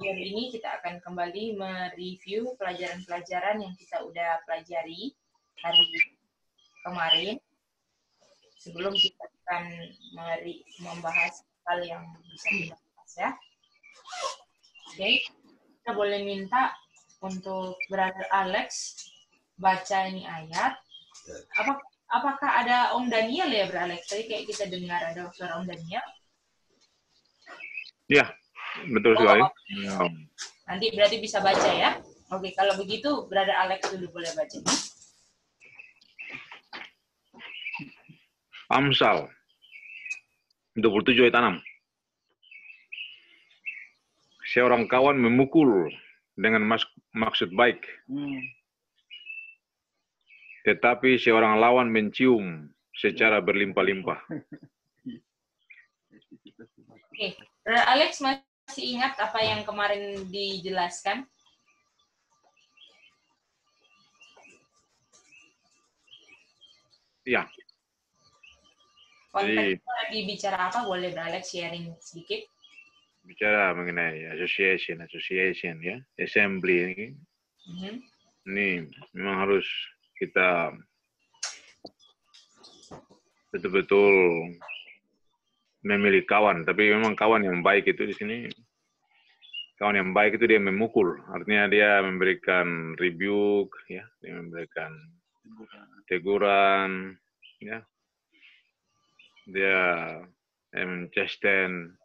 Hari ini kita akan kembali mereview pelajaran-pelajaran yang kita udah pelajari hari kemarin. Sebelum kita akan membahas hal yang bisa kita bahas ya. Oke, kita boleh minta untuk Brother Alex baca ini ayat. Apakah ada Om Daniel ya, Brother Alex? Tadi kayak kita dengar ada suara Om Daniel. Ya, betul sekali. Nanti berarti bisa baca ya. Oke, kalau begitu Brother Alex dulu boleh baca. Amsal 27 ayat 6. Seorang kawan memukul dengan maksud baik, tetapi seorang lawan mencium secara berlimpah-limpah. Oke, Brother Alex masih ingat apa yang kemarin dijelaskan? Ya. Konteksnya lagi bicara apa? Boleh Brother Alex sharing sedikit? Bicara mengenai association ya, assembly ini. Ini memang harus kita betul-betul memilih kawan, tapi memang kawan yang baik itu di sini, kawan yang baik itu dia memukul, artinya dia memberikan rebuke, ya, dia memberikan teguran, ya, dia menchasten,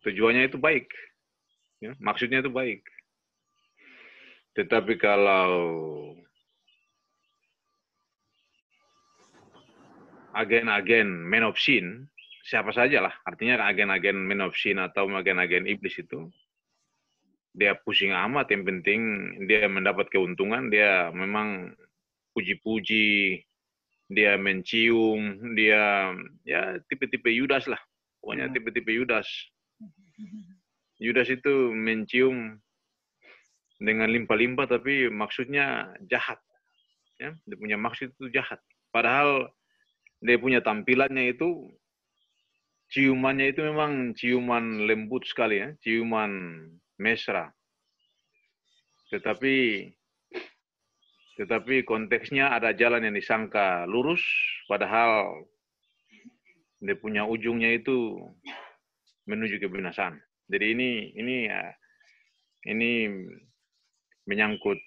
tujuannya itu baik, ya, maksudnya itu baik. Tetapi kalau agen-agen man of sin, siapa saja lah, artinya agen-agen man of sin atau agen-agen iblis itu, dia pusing amat, yang penting dia mendapat keuntungan, dia memang puji-puji, dia mencium, dia ya tipe-tipe Yudas lah, pokoknya tipe-tipe Yudas. Yudas itu mencium dengan limpah-limpah, tapi maksudnya jahat, ya, dia punya maksud itu jahat. Padahal dia punya tampilannya itu, ciumannya itu memang ciuman lembut sekali, ya, ciuman mesra. Tetapi konteksnya ada jalan yang disangka lurus, padahal dia punya ujungnya itu menuju kebinasaan. Jadi ini menyangkut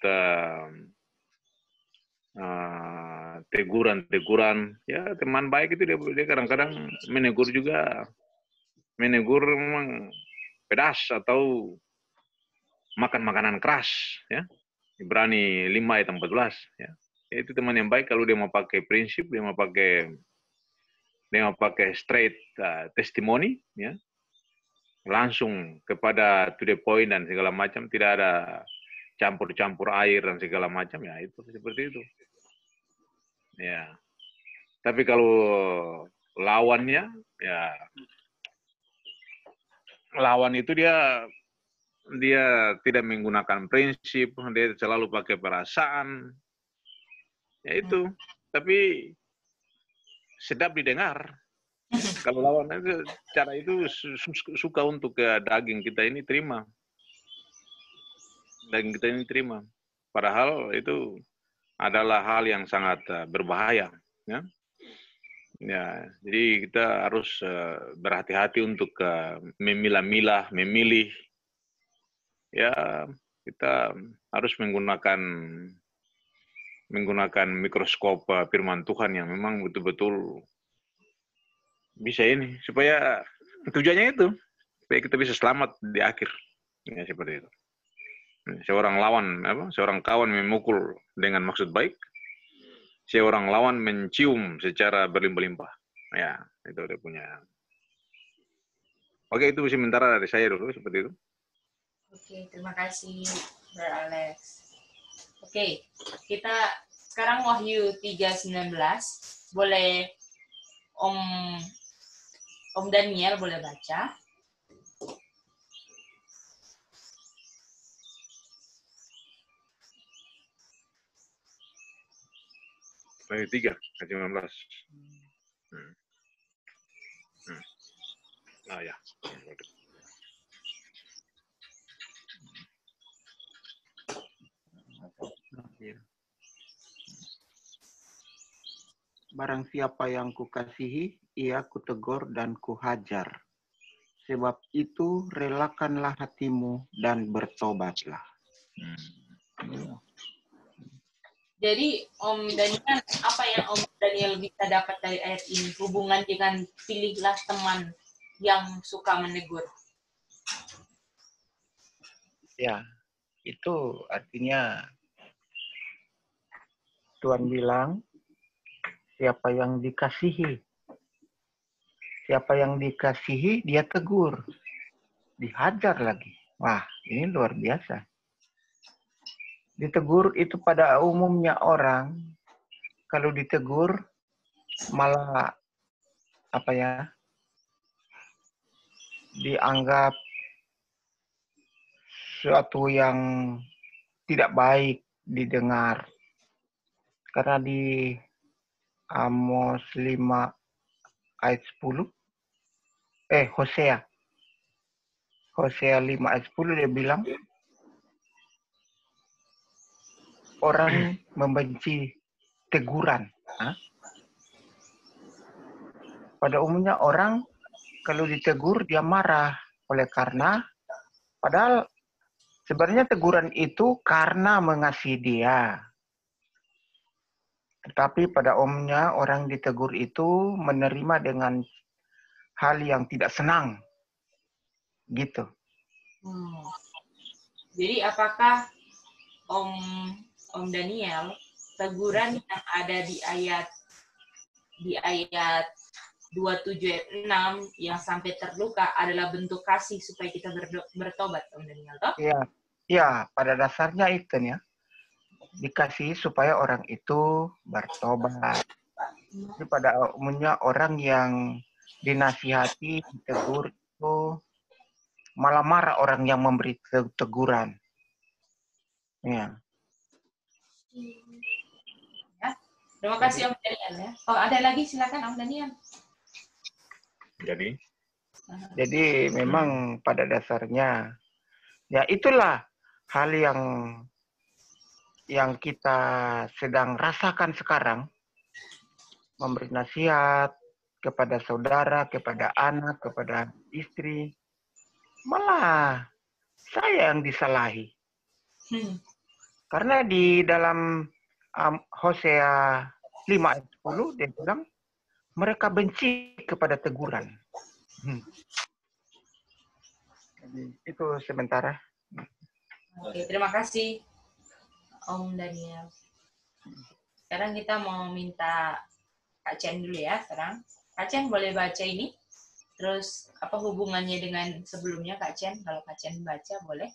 teguran. Ya, teman baik itu dia kadang-kadang menegur juga, menegur memang pedas atau makan makanan keras, ya. Ibrani 5 ayat 14, ya. Itu teman yang baik kalau dia mau pakai prinsip, dia mau pakai straight testimoni, ya. Langsung kepada to the point dan segala macam, tidak ada campur-campur air dan segala macam, ya, itu seperti itu. Ya. Tapi kalau lawannya, ya, lawan itu dia tidak menggunakan prinsip, dia selalu pakai perasaan, ya itu. Tapi sedap didengar. Kalau lawan itu, cara itu suka untuk ke daging kita ini terima. Daging kita ini terima. Padahal itu adalah hal yang sangat berbahaya, ya. Ya, jadi kita harus berhati-hati untuk memilah-milah, memilih. Ya, kita harus menggunakan mikroskop firman Tuhan yang memang betul-betul bisa ini, supaya tujuannya itu supaya kita bisa selamat di akhir, ya, seperti itu. Seorang kawan memukul dengan maksud baik, seorang lawan mencium secara berlimpah-limpah. Ya, itu dia punya. Oke, itu sementara dari saya dulu seperti itu. Oke, terima kasih Brother Alex. Oke, kita sekarang Wahyu 3:19. Boleh Om Daniel boleh baca. Wahyu 3:19. Ya. barang siapa yang kukasihi, ia kutegur dan kuhajar. Sebab itu relakanlah hatimu dan bertobatlah. Jadi Om Daniel, apa yang Om Daniel bisa dapat dari ayat ini? Hubungan dengan pilihlah teman yang suka menegur. Ya, itu artinya Tuhan bilang, siapa yang dikasihi, dia tegur, dihajar lagi. Wah, ini luar biasa. Ditegur itu pada umumnya orang, kalau ditegur malah dianggap sesuatu yang tidak baik didengar. Karena di Amos 5 ayat 10, Hosea 5 ayat 10 dia bilang, orang membenci teguran. Pada umumnya orang kalau ditegur dia marah, oleh karena padahal sebenarnya teguran itu karena mengasihi dia. Tetapi pada umumnya orang ditegur itu menerima dengan hal yang tidak senang. Gitu. Jadi apakah Om Daniel, teguran yang ada di ayat 27 ayat 6 yang sampai terluka adalah bentuk kasih supaya kita bertobat, Om Daniel, toh? Iya, pada dasarnya itu ya. Dikasih supaya orang itu bertobat. Jadi pada umumnya orang yang dinasihati, ditegur itu malah marah orang yang memberi teguran. Ya. Terima kasih Om Daniel ya. Oh, ada lagi, silakan Om Daniel. Jadi memang pada dasarnya ya itulah hal yang kita sedang rasakan sekarang, memberi nasihat kepada saudara, kepada anak, kepada istri, malah saya yang disalahi. Karena di dalam Hosea 5 ayat 10 dia bilang mereka benci kepada teguran. Jadi itu sementara. Oke, terima kasih Om Daniel. Sekarang kita mau minta Kak Chen dulu ya sekarang. Kak Chen boleh baca ini? Terus apa hubungannya dengan sebelumnya Kak Chen? Kalau Kak Chen baca boleh?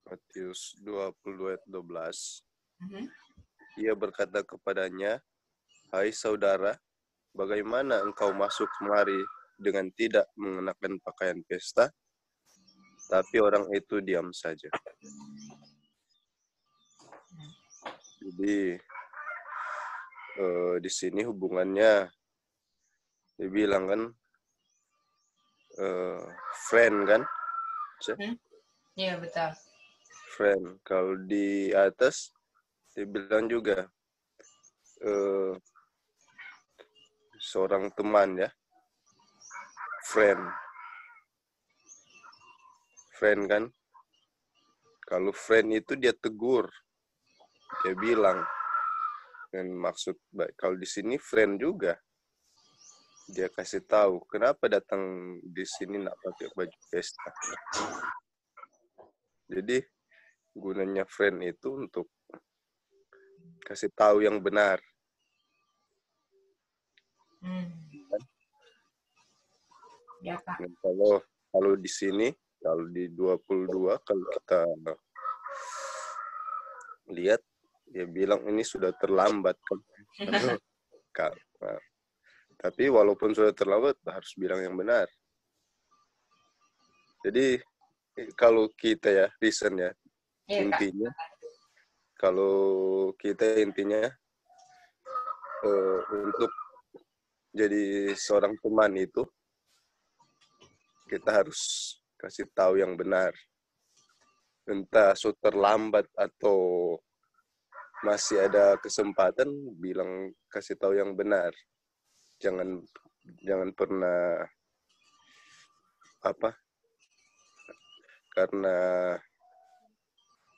Matius 22 ayat 12. Ia berkata kepadanya, "Hai saudara, bagaimana engkau masuk kemari dengan tidak mengenakan pakaian pesta?" Tapi orang itu diam saja. Jadi di sini hubungannya dibilang kan friend kan? Iya betul. Friend. Kalau di atas dibilang juga seorang teman ya, friend kan. Kalau friend itu dia tegur, dia bilang, dan maksud baik. Kalau di sini friend juga, dia kasih tahu kenapa datang di sini nak pakai baju pesta. Jadi gunanya friend itu untuk kasih tahu yang benar. Ya, Pak. Dan kalau di sini, kalau di 22, kalau kita lihat, dia bilang ini sudah terlambat kan. Tapi walaupun sudah terlambat, harus bilang yang benar. Jadi kalau kita ya, reason ya, intinya, kalau kita intinya untuk jadi seorang teman itu, kita harus kasih tahu yang benar. Entah terlambat atau masih ada kesempatan, bilang, kasih tahu yang benar. Jangan pernah apa? Karena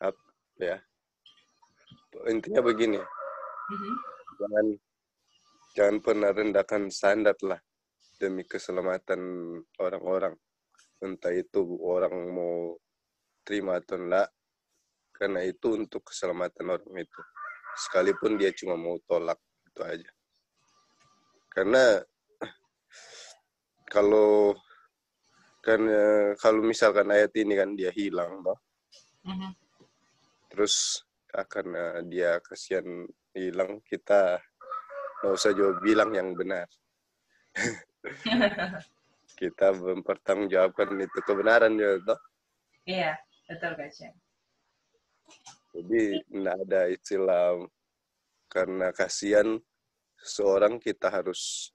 apa ya? Intinya begini, jangan pernah rendahkan standar lah demi keselamatan orang-orang. Entah itu orang mau terima atau enggak, karena itu untuk keselamatan orang itu. Sekalipun dia cuma mau tolak, itu aja. Karena kalau misalkan ayat ini kan dia hilang, toh. Terus karena dia kasihan hilang, kita nggak usah jauh bilang yang benar. Kita mempertanggungjawabkan itu kebenaran ya, toh. Iya, betul Kak Chen. Jadi tidak ada istilah karena kasihan seorang kita harus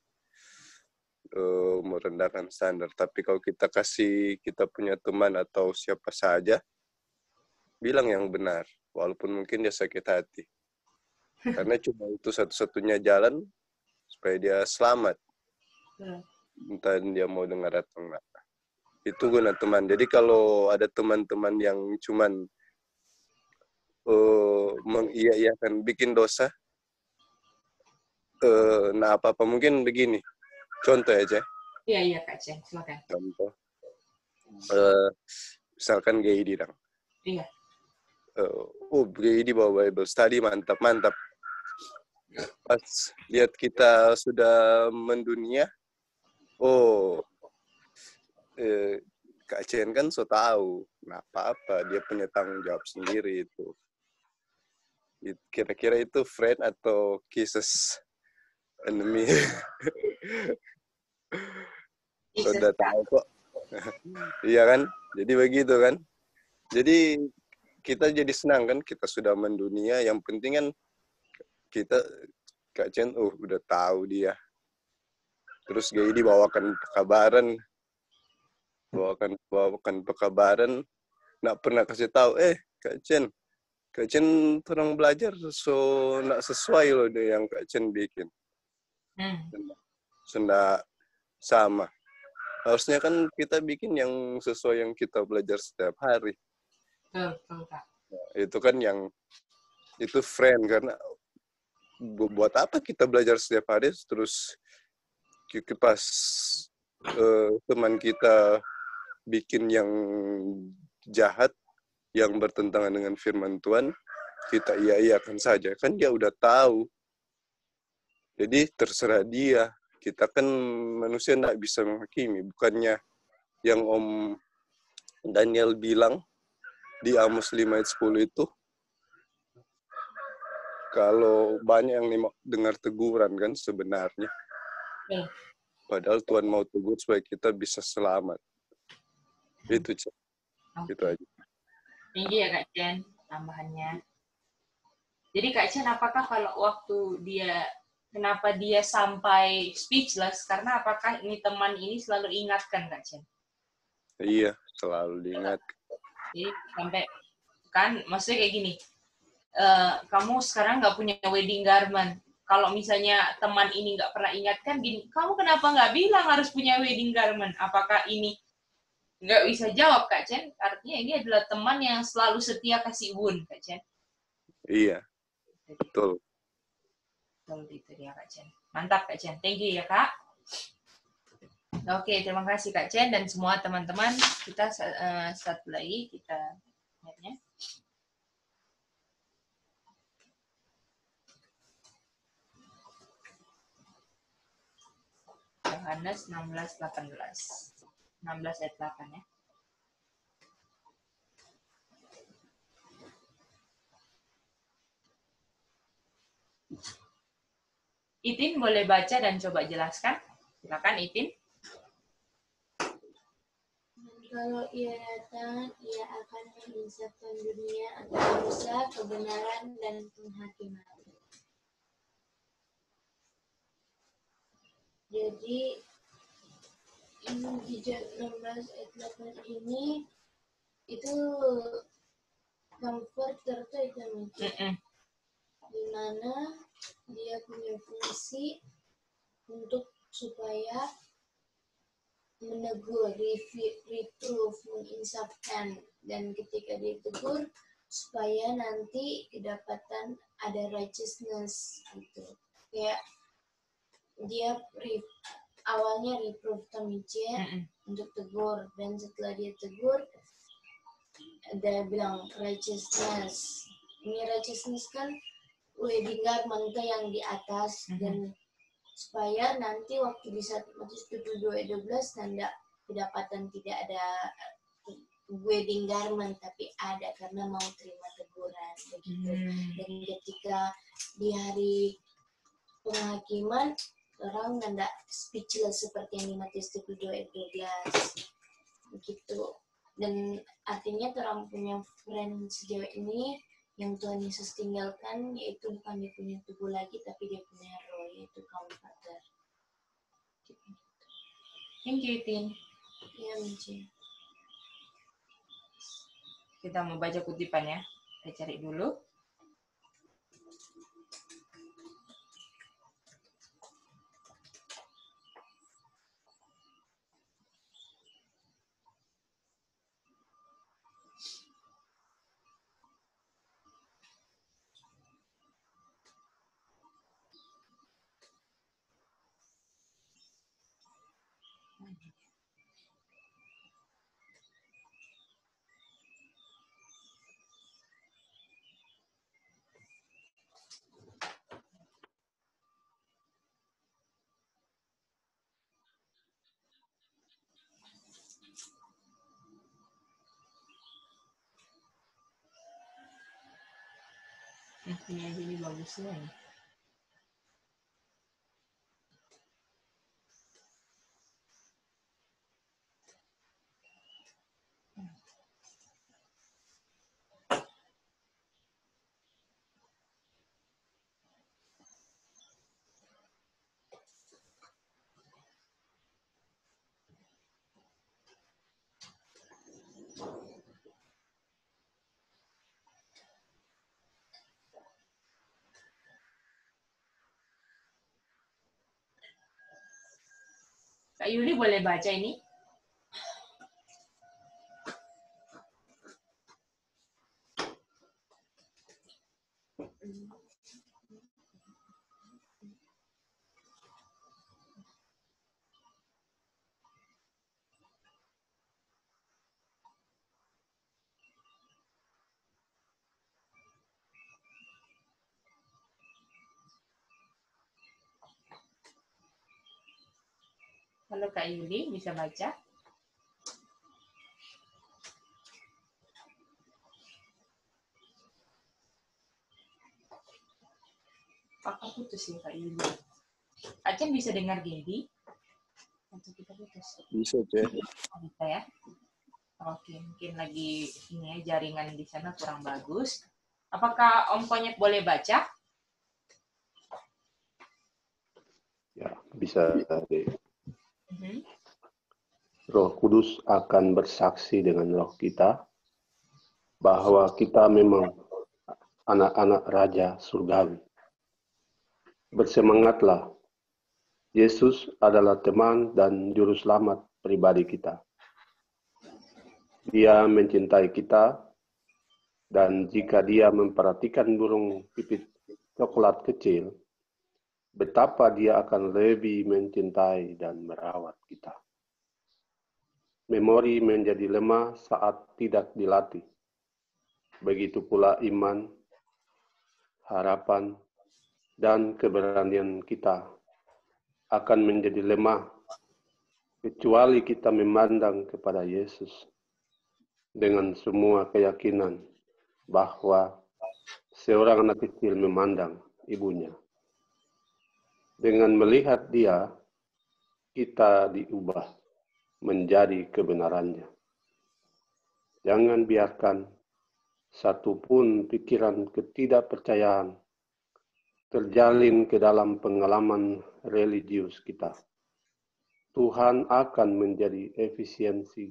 merendahkan standar. Tapi kalau kita kasih kita punya teman atau siapa saja, bilang yang benar, walaupun mungkin dia sakit hati. Karena cuma itu satu-satunya jalan supaya dia selamat. Entah dia mau dengar atau enggak. Itu guna teman. Jadi kalau ada teman-teman yang cuman mengiyakan bikin dosa, nah apa-apa mungkin begini. Contoh aja. Iya Kak Chen, silakan. Contoh. Misalkan GID dong. Iya. GID bawa Bible study, mantap. Pas lihat kita sudah mendunia, Kak Chen kan so tahu, nah apa-apa, dia punya tanggung jawab sendiri itu. Kira-kira itu friend atau kisses enemy? Sudah tahu kok. Iya kan? Jadi begitu kan? Jadi kita jadi senang kan, kita sudah mendunia, yang penting kan kita, Kak Chen, udah tahu dia. Terus GID bawakan pekabaran, nggak pernah kasih tahu, Kak Chen terang belajar nggak sesuai loh deh yang Kak Chen bikin. Sudah sama. Harusnya kan kita bikin yang sesuai yang kita belajar setiap hari. Betul, Kak. Itu kan itu friend, karena buat apa kita belajar setiap hari terus pas teman kita bikin yang jahat, yang bertentangan dengan firman Tuhan, kita iya-iyakan saja. Kan dia udah tahu. Jadi terserah dia. Kita kan manusia nggak bisa menghakimi. Bukannya yang Om Daniel bilang di Amos 5 ayat 10 itu, kalau banyak yang dengar teguran kan sebenarnya. Padahal Tuhan mau tegur supaya kita bisa selamat. Itu, Cik. Itu aja. Tinggi ya Kak Chen tambahannya. Jadi Kak Chen, apakah kalau waktu kenapa dia sampai speechless? Karena apakah teman ini selalu ingatkan Kak Chen? Iya, selalu diingat. Jadi sampai kan, maksudnya kayak gini, kamu sekarang nggak punya wedding garment. Kalau misalnya teman ini nggak pernah ingatkan, gini, kamu kenapa nggak bilang harus punya wedding garment? Apakah ini nggak bisa jawab Kak Chen? Artinya ini adalah teman yang selalu setia kasih wun Kak Chen. Iya, betul. Betul itu dia Kak Chen. Mantap Kak Chen. Thank you ya Kak. Oke, terima kasih Kak Chen dan semua teman-teman. Kita satu lagi kita lihatnya. Yohanes 16 ayat 8 ya. Itin boleh baca dan coba jelaskan. Silakan Itin. Kalau ia datang, ia akan menginsafkan dunia antara dosa, kebenaran, dan penghakiman. Jadi, ini di 16 ayat 8 ini, itu comforter tuh itu. di mana dia punya fungsi untuk supaya menegur, reproof, menginsafkan, dan ketika dia tegur supaya nanti kedapatan ada righteousness gitu. Kayak dia awalnya reproof Tamiche untuk tegur, dan setelah dia tegur dia bilang righteousness. Ini righteousness kan wedding garment yang di atas, dan supaya nanti waktu di saat Matius 22:12 tanda kedapatan tidak ada wedding garment, tapi ada karena mau terima teguran begitu. Dan ketika di hari penghakiman orang nanda speechless seperti yang di Matius 22:12 begitu. Dan artinya orang punya friend sejauh ini yang Tuhan Yesus tinggalkan, yaitu bukan dia punya tubuh lagi, tapi dia punya roh, yaitu Comforter. Thank you, Tin. Ya, Minci. Kita mau baca kutipannya. Kita cari dulu. Ini jadi bagus nih. Kak Yuli boleh baca ini? Kalau Kak Yuli bisa baca? Apa putus ya Kak Yuli? Kak Chen bisa dengar Gaby? Atau kita putus? Bisa, Cek. Bisa ya? Oke, mungkin lagi ini ya, jaringan di sana kurang bagus. Apakah Om Konyet boleh baca? Ya, bisa. Roh Kudus akan bersaksi dengan roh kita bahwa kita memang anak-anak Raja Surgawi. Bersemangatlah. Yesus adalah teman dan juru selamat pribadi kita. Dia mencintai kita, dan jika dia memperhatikan burung pipit coklat kecil, betapa dia akan lebih mencintai dan merawat kita. Memori menjadi lemah saat tidak dilatih. Begitu pula iman, harapan, dan keberanian kita akan menjadi lemah kecuali kita memandang kepada Yesus dengan semua keyakinan bahwa seorang anak kecil memandang ibunya. Dengan melihat dia, kita diubah menjadi kebenarannya. Jangan biarkan satupun pikiran ketidakpercayaan terjalin ke dalam pengalaman religius kita. Tuhan akan menjadi efisiensi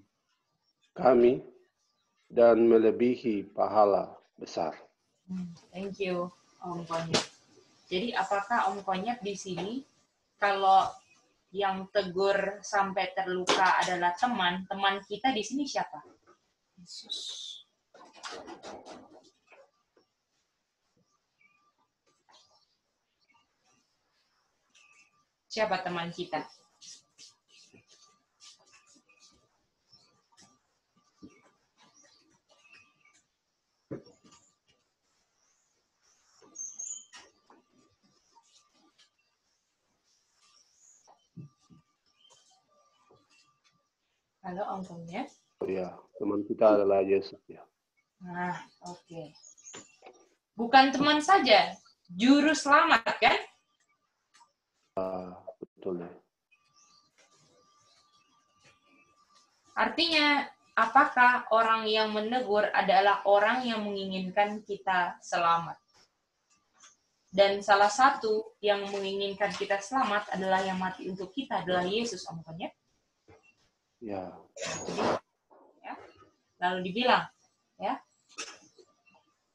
kami dan melebihi pahala besar. Thank you, Om Konyet. Jadi apakah Om Konyet di sini kalau yang tegur sampai terluka adalah teman kita di sini siapa? Yesus. Siapa teman kita? Halo Om Konyet. Ya, teman kita adalah Yesus ya. Nah, oke. Bukan teman saja, juru selamat kan? Betul ya. Artinya, apakah orang yang menegur adalah orang yang menginginkan kita selamat? Dan salah satu yang menginginkan kita selamat adalah yang mati untuk kita, adalah Yesus, Om Konyet. Ya. Ya. Lalu dibilang, ya,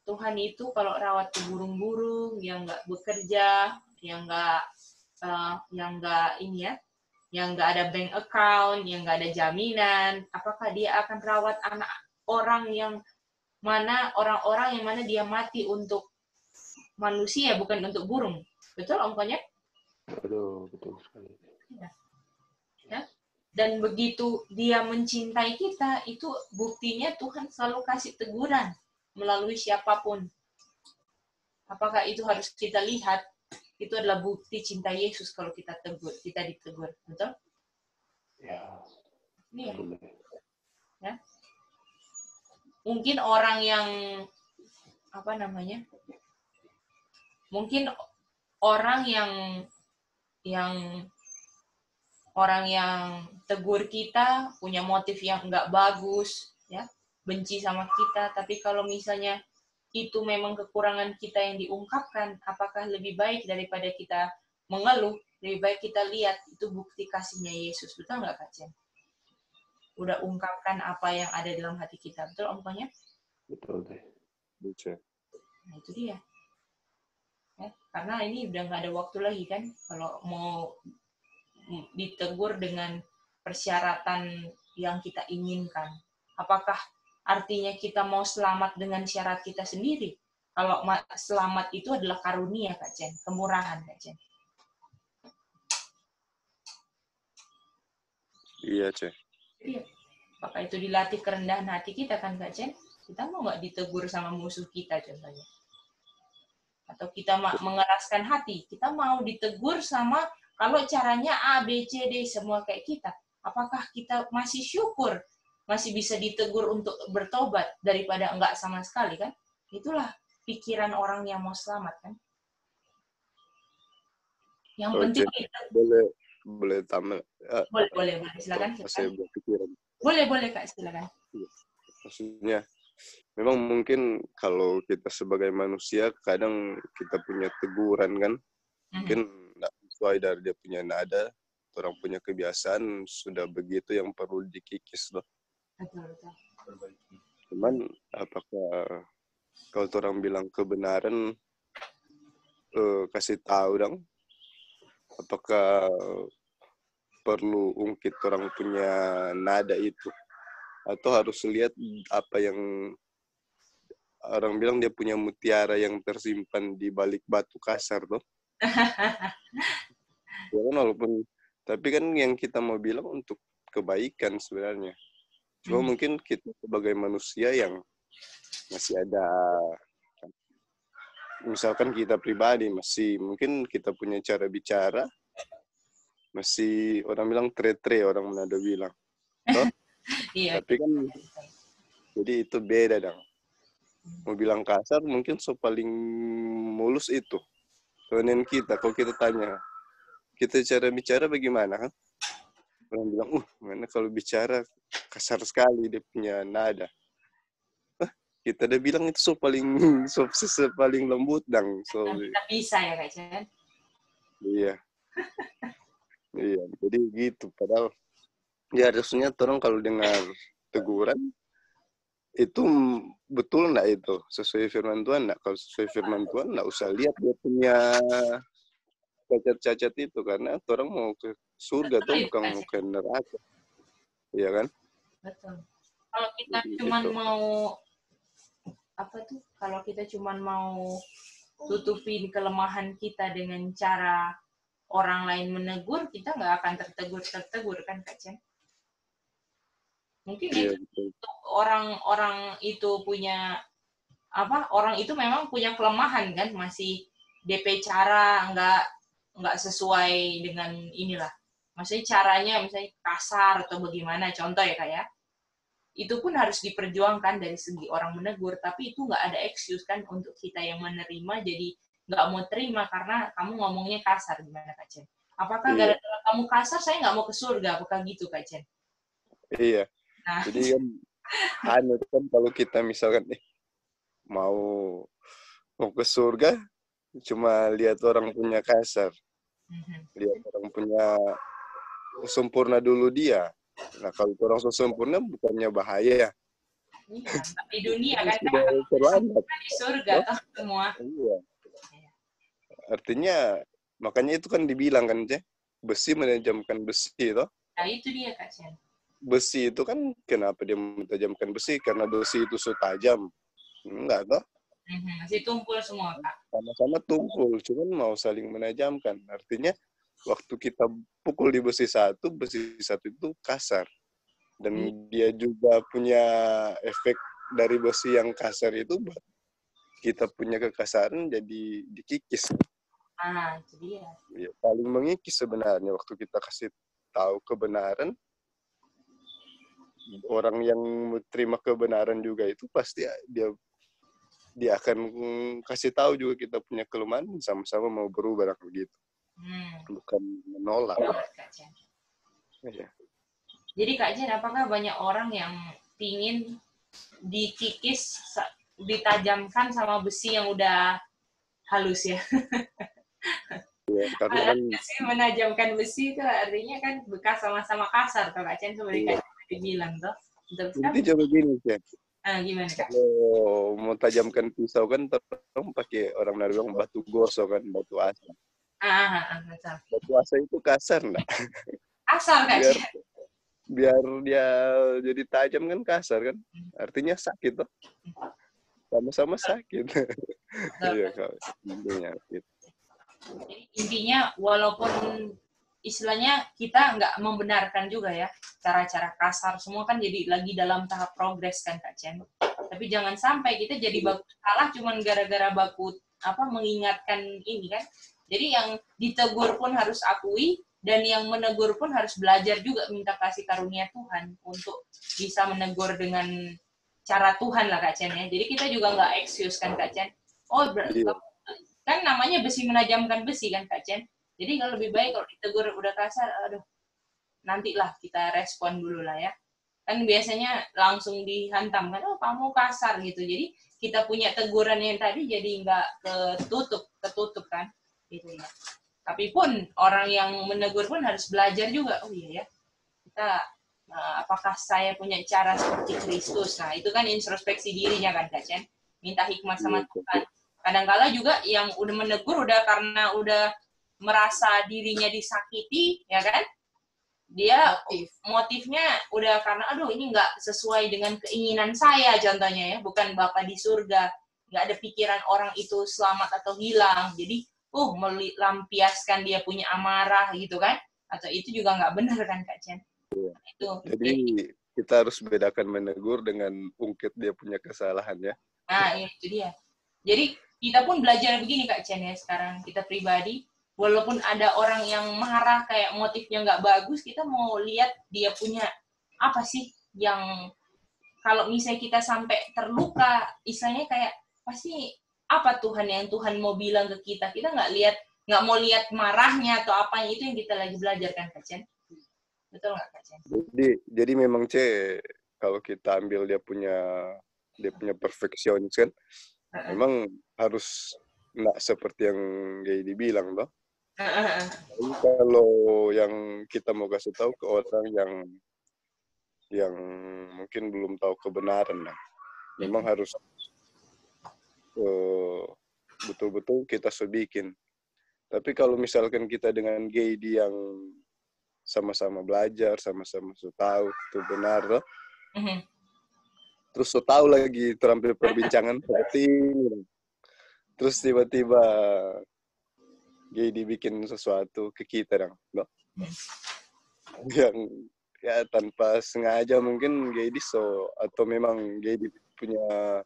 Tuhan itu kalau rawat ke burung-burung yang nggak bekerja, yang nggak ini ya, yang nggak ada bank account, yang nggak ada jaminan, apakah dia akan rawat anak orang yang mana dia mati untuk manusia bukan untuk burung? Betul Om Konyet? Betul sekali. Ya. Dan begitu dia mencintai kita, itu buktinya Tuhan selalu kasih teguran melalui siapapun. Apakah itu harus kita lihat? Itu adalah bukti cinta Yesus kalau kita ditegur, betul? Ya. Iya. Betul. Ya. Mungkin orang yang Mungkin orang yang tegur kita punya motif yang nggak bagus, ya, benci sama kita. Tapi kalau misalnya itu memang kekurangan kita yang diungkapkan, apakah lebih baik daripada kita mengeluh, lebih baik kita lihat itu bukti kasihnya Yesus. Betul nggak Kak Jen? Udah ungkapkan apa yang ada dalam hati kita. Betul Om Konyet? Betul deh. Betul. Nah itu dia. Ya, karena ini udah nggak ada waktu lagi kan, kalau mau ditegur dengan persyaratan yang kita inginkan. Apakah artinya kita mau selamat dengan syarat kita sendiri? Kalau selamat itu adalah karunia, Kak Jen, kemurahan, Kak Jen. Iya, Cek. Iya. Apakah itu dilatih kerendahan hati kita kan, Kak Jen? Kita mau nggak ditegur sama musuh kita contohnya? Atau kita mengeraskan hati, kita mau ditegur sama kalau caranya A, B, C, D, semua kayak kita. Apakah kita masih syukur, masih bisa ditegur untuk bertobat daripada enggak sama sekali kan? Itulah pikiran orang yang mau selamat kan? Yang penting kita... Boleh tambah. Boleh, silakan. Saya berpikiran. Boleh Kak, silakan. Maksudnya, memang mungkin kalau kita sebagai manusia kadang kita punya teguran kan, mungkin nggak sesuai dari dia punya nada, orang punya kebiasaan sudah begitu yang perlu dikikis loh. Betul. Cuman apakah kalau orang bilang kebenaran, kasih tahu dong, apakah perlu ungkit orang punya nada itu, atau harus lihat apa yang orang bilang dia punya mutiara yang tersimpan di balik batu kasar tuh. Ya kan, walaupun tapi kan yang kita mau bilang untuk kebaikan sebenarnya. Cuma mungkin kita sebagai manusia yang masih ada, misalkan kita pribadi masih mungkin kita punya cara bicara masih orang bilang tre-tre, orang Manado bilang. Toh? Iya. Tapi kan jadi itu beda dong. Mau bilang kasar mungkin paling mulus itu. Kemudian kalau kita tanya, kita cara bicara bagaimana kan? Orang bilang, mana kalau bicara kasar sekali dia punya nada. Kita udah bilang itu paling lembut dang. Kita bisa ya Kak Jen? Iya. Iya, jadi gitu. Padahal ya harusnya orang kalau dengar teguran itu betul enggak itu sesuai firman Tuhan enggak? Kalau sesuai firman Tuhan enggak usah lihat dia punya cacat-cacat itu, karena orang mau ke surga tuh bukan mau ke neraka. Iya kan? Betul. Kalau kita Jadi cuman itu. mau kalau kita cuman mau tutupin kelemahan kita dengan cara orang lain menegur, kita nggak akan tertegur kan Kak Chen? Mungkin Iya, itu betul. orang itu punya orang itu memang punya kelemahan kan, masih DP cara nggak sesuai dengan inilah. Maksudnya caranya misalnya kasar atau bagaimana, contoh ya Kak ya. Itu pun harus diperjuangkan dari segi orang menegur, tapi itu nggak ada excuse kan untuk kita yang menerima jadi nggak mau terima karena kamu ngomongnya kasar, gimana Kak Chen? Apakah Iya. gara-gara kamu kasar saya nggak mau ke surga? Apakah gitu Kak Chen? Iya. Nah, Jadi kan kan kalau kita misalkan mau ke surga cuma lihat orang punya kasar, lihat orang punya sempurna dulu dia. Nah kalau orang sempurna bukannya bahaya ya? iya, di dunia kan Sudah terlambat. di surga toh semua. Iya. Artinya makanya itu kan dibilang kan besi menajamkan besi toh. Nah itu dia Kak Chen. Besi itu kan kenapa dia mentajamkan besi? Karena besi itu so tajam. Enggak toh? Masih tumpul semua Kak. Sama-sama tumpul, cuman mau saling menajamkan. Artinya waktu kita pukul di besi satu itu kasar. Dan dia juga punya efek dari besi yang kasar itu kita punya kekasaran jadi dikikis. Itu dia. Ya, paling mengikis sebenarnya waktu kita kasih tahu kebenaran, orang yang terima kebenaran juga itu pasti dia akan kasih tahu juga kita punya kelemahan, sama-sama mau berubah begitu. Bukan menolak. Kak Chen. Ya. Jadi Kak Chen, apakah banyak orang yang pingin dikikis, ditajamkan sama besi yang udah halus ya? Ya, karena kan menajamkan besi itu artinya kan bekas sama-sama kasar tuh Kak Chen, seperti Kak Chen dibilang tuh. inti coba gini Chen. Gimana Kak? Kalau mau tajamkan pisau kan orang pakai orang bilang batu gosok kan, batu asa. Betul. Batu asa itu kasar enggak? Kasar Kak Chen. Biar dia jadi tajam kan kasar kan, artinya sakit toh, sama-sama sakit. Iya kalau intinya gitu. Intinya walaupun istilahnya kita nggak membenarkan juga ya cara-cara kasar, semua kan jadi lagi dalam tahap progres kan Kak Chen. Tapi jangan sampai kita jadi baku salah cuman gara-gara baku mengingatkan ini kan. Jadi yang ditegur pun harus akui, dan yang menegur pun harus belajar juga minta kasih karunia Tuhan untuk bisa menegur dengan cara Tuhan lah Kak Chen ya. Jadi kita juga nggak excuse kan Kak Chen. Kan namanya besi menajamkan besi kan Kak Chen. Jadi kalau lebih baik kalau ditegur udah kasar, nantilah kita respon dulu lah ya. Kan biasanya langsung dihantam kan, kamu kasar gitu. Jadi kita punya teguran yang tadi jadi nggak ketutup kan, gitu ya. Tapi pun orang yang menegur pun harus belajar juga. Oh iya ya, kita apakah saya punya cara seperti Kristus? Nah itu kan introspeksi dirinya kan Kak Chen. Minta hikmat sama Tuhan. Kadang-kala juga yang udah menegur karena udah merasa dirinya disakiti, ya kan? Dia motifnya udah karena ini nggak sesuai dengan keinginan saya contohnya ya, bukan Bapa di surga, nggak ada pikiran orang itu selamat atau hilang, jadi melampiaskan dia punya amarah gitu kan, atau itu juga nggak benar kan Kak Chen. Itu jadi kita harus bedakan menegur dengan ungkit dia punya kesalahan ya. Itu dia. Jadi kita pun belajar begini Kak Chen ya, sekarang kita pribadi, walaupun ada orang yang marah kayak motifnya nggak bagus, kita mau lihat dia punya apa sih yang kalau misalnya kita sampai terluka, istilahnya kayak pasti apa yang Tuhan mau bilang ke kita. Kita nggak mau lihat marahnya atau apanya, itu yang kita lagi belajar kan Kak Chen. Betul nggak Kak Chen? Jadi memang kalau kita ambil dia punya perfeksionis kan, memang harus nggak seperti yang Gay dibilang toh. Kalau yang kita mau kasih tahu ke orang yang mungkin belum tahu kebenaran lah. Memang harus betul-betul kita bikin. Tapi kalau misalkan kita dengan Geidi yang sama-sama belajar, sama-sama tahu itu benar loh. Terus tahu lagi terampil perbincangan seperti ini. Terus tiba-tiba Geidi bikin sesuatu ke kita dong, no? Yang ya tanpa sengaja mungkin Geidi atau memang Geidi punya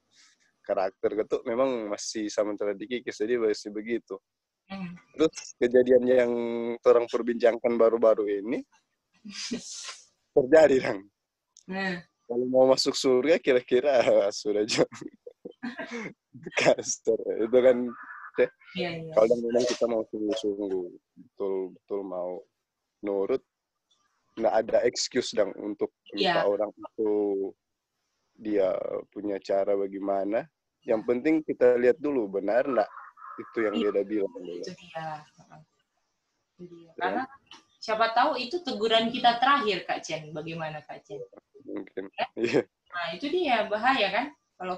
karakter gitu memang masih sama dikikis, jadi masih begitu. Terus kejadian yang orang perbincangkan baru-baru ini terjadi dong. Kalau mau masuk surga kira-kira sudah jauh. Kasar. Itu kan kalau memang kita mau sungguh-sungguh betul-betul mau nurut, nggak ada excuse dong untuk minta orang itu dia punya cara bagaimana. Yang penting kita lihat dulu benar nggak itu yang dia udah bilang. Itu dia. Karena siapa tahu itu teguran kita terakhir, Kak Chen. Bagaimana, Kak Chen? Mungkin. Nah, itu dia bahaya kan? Kalau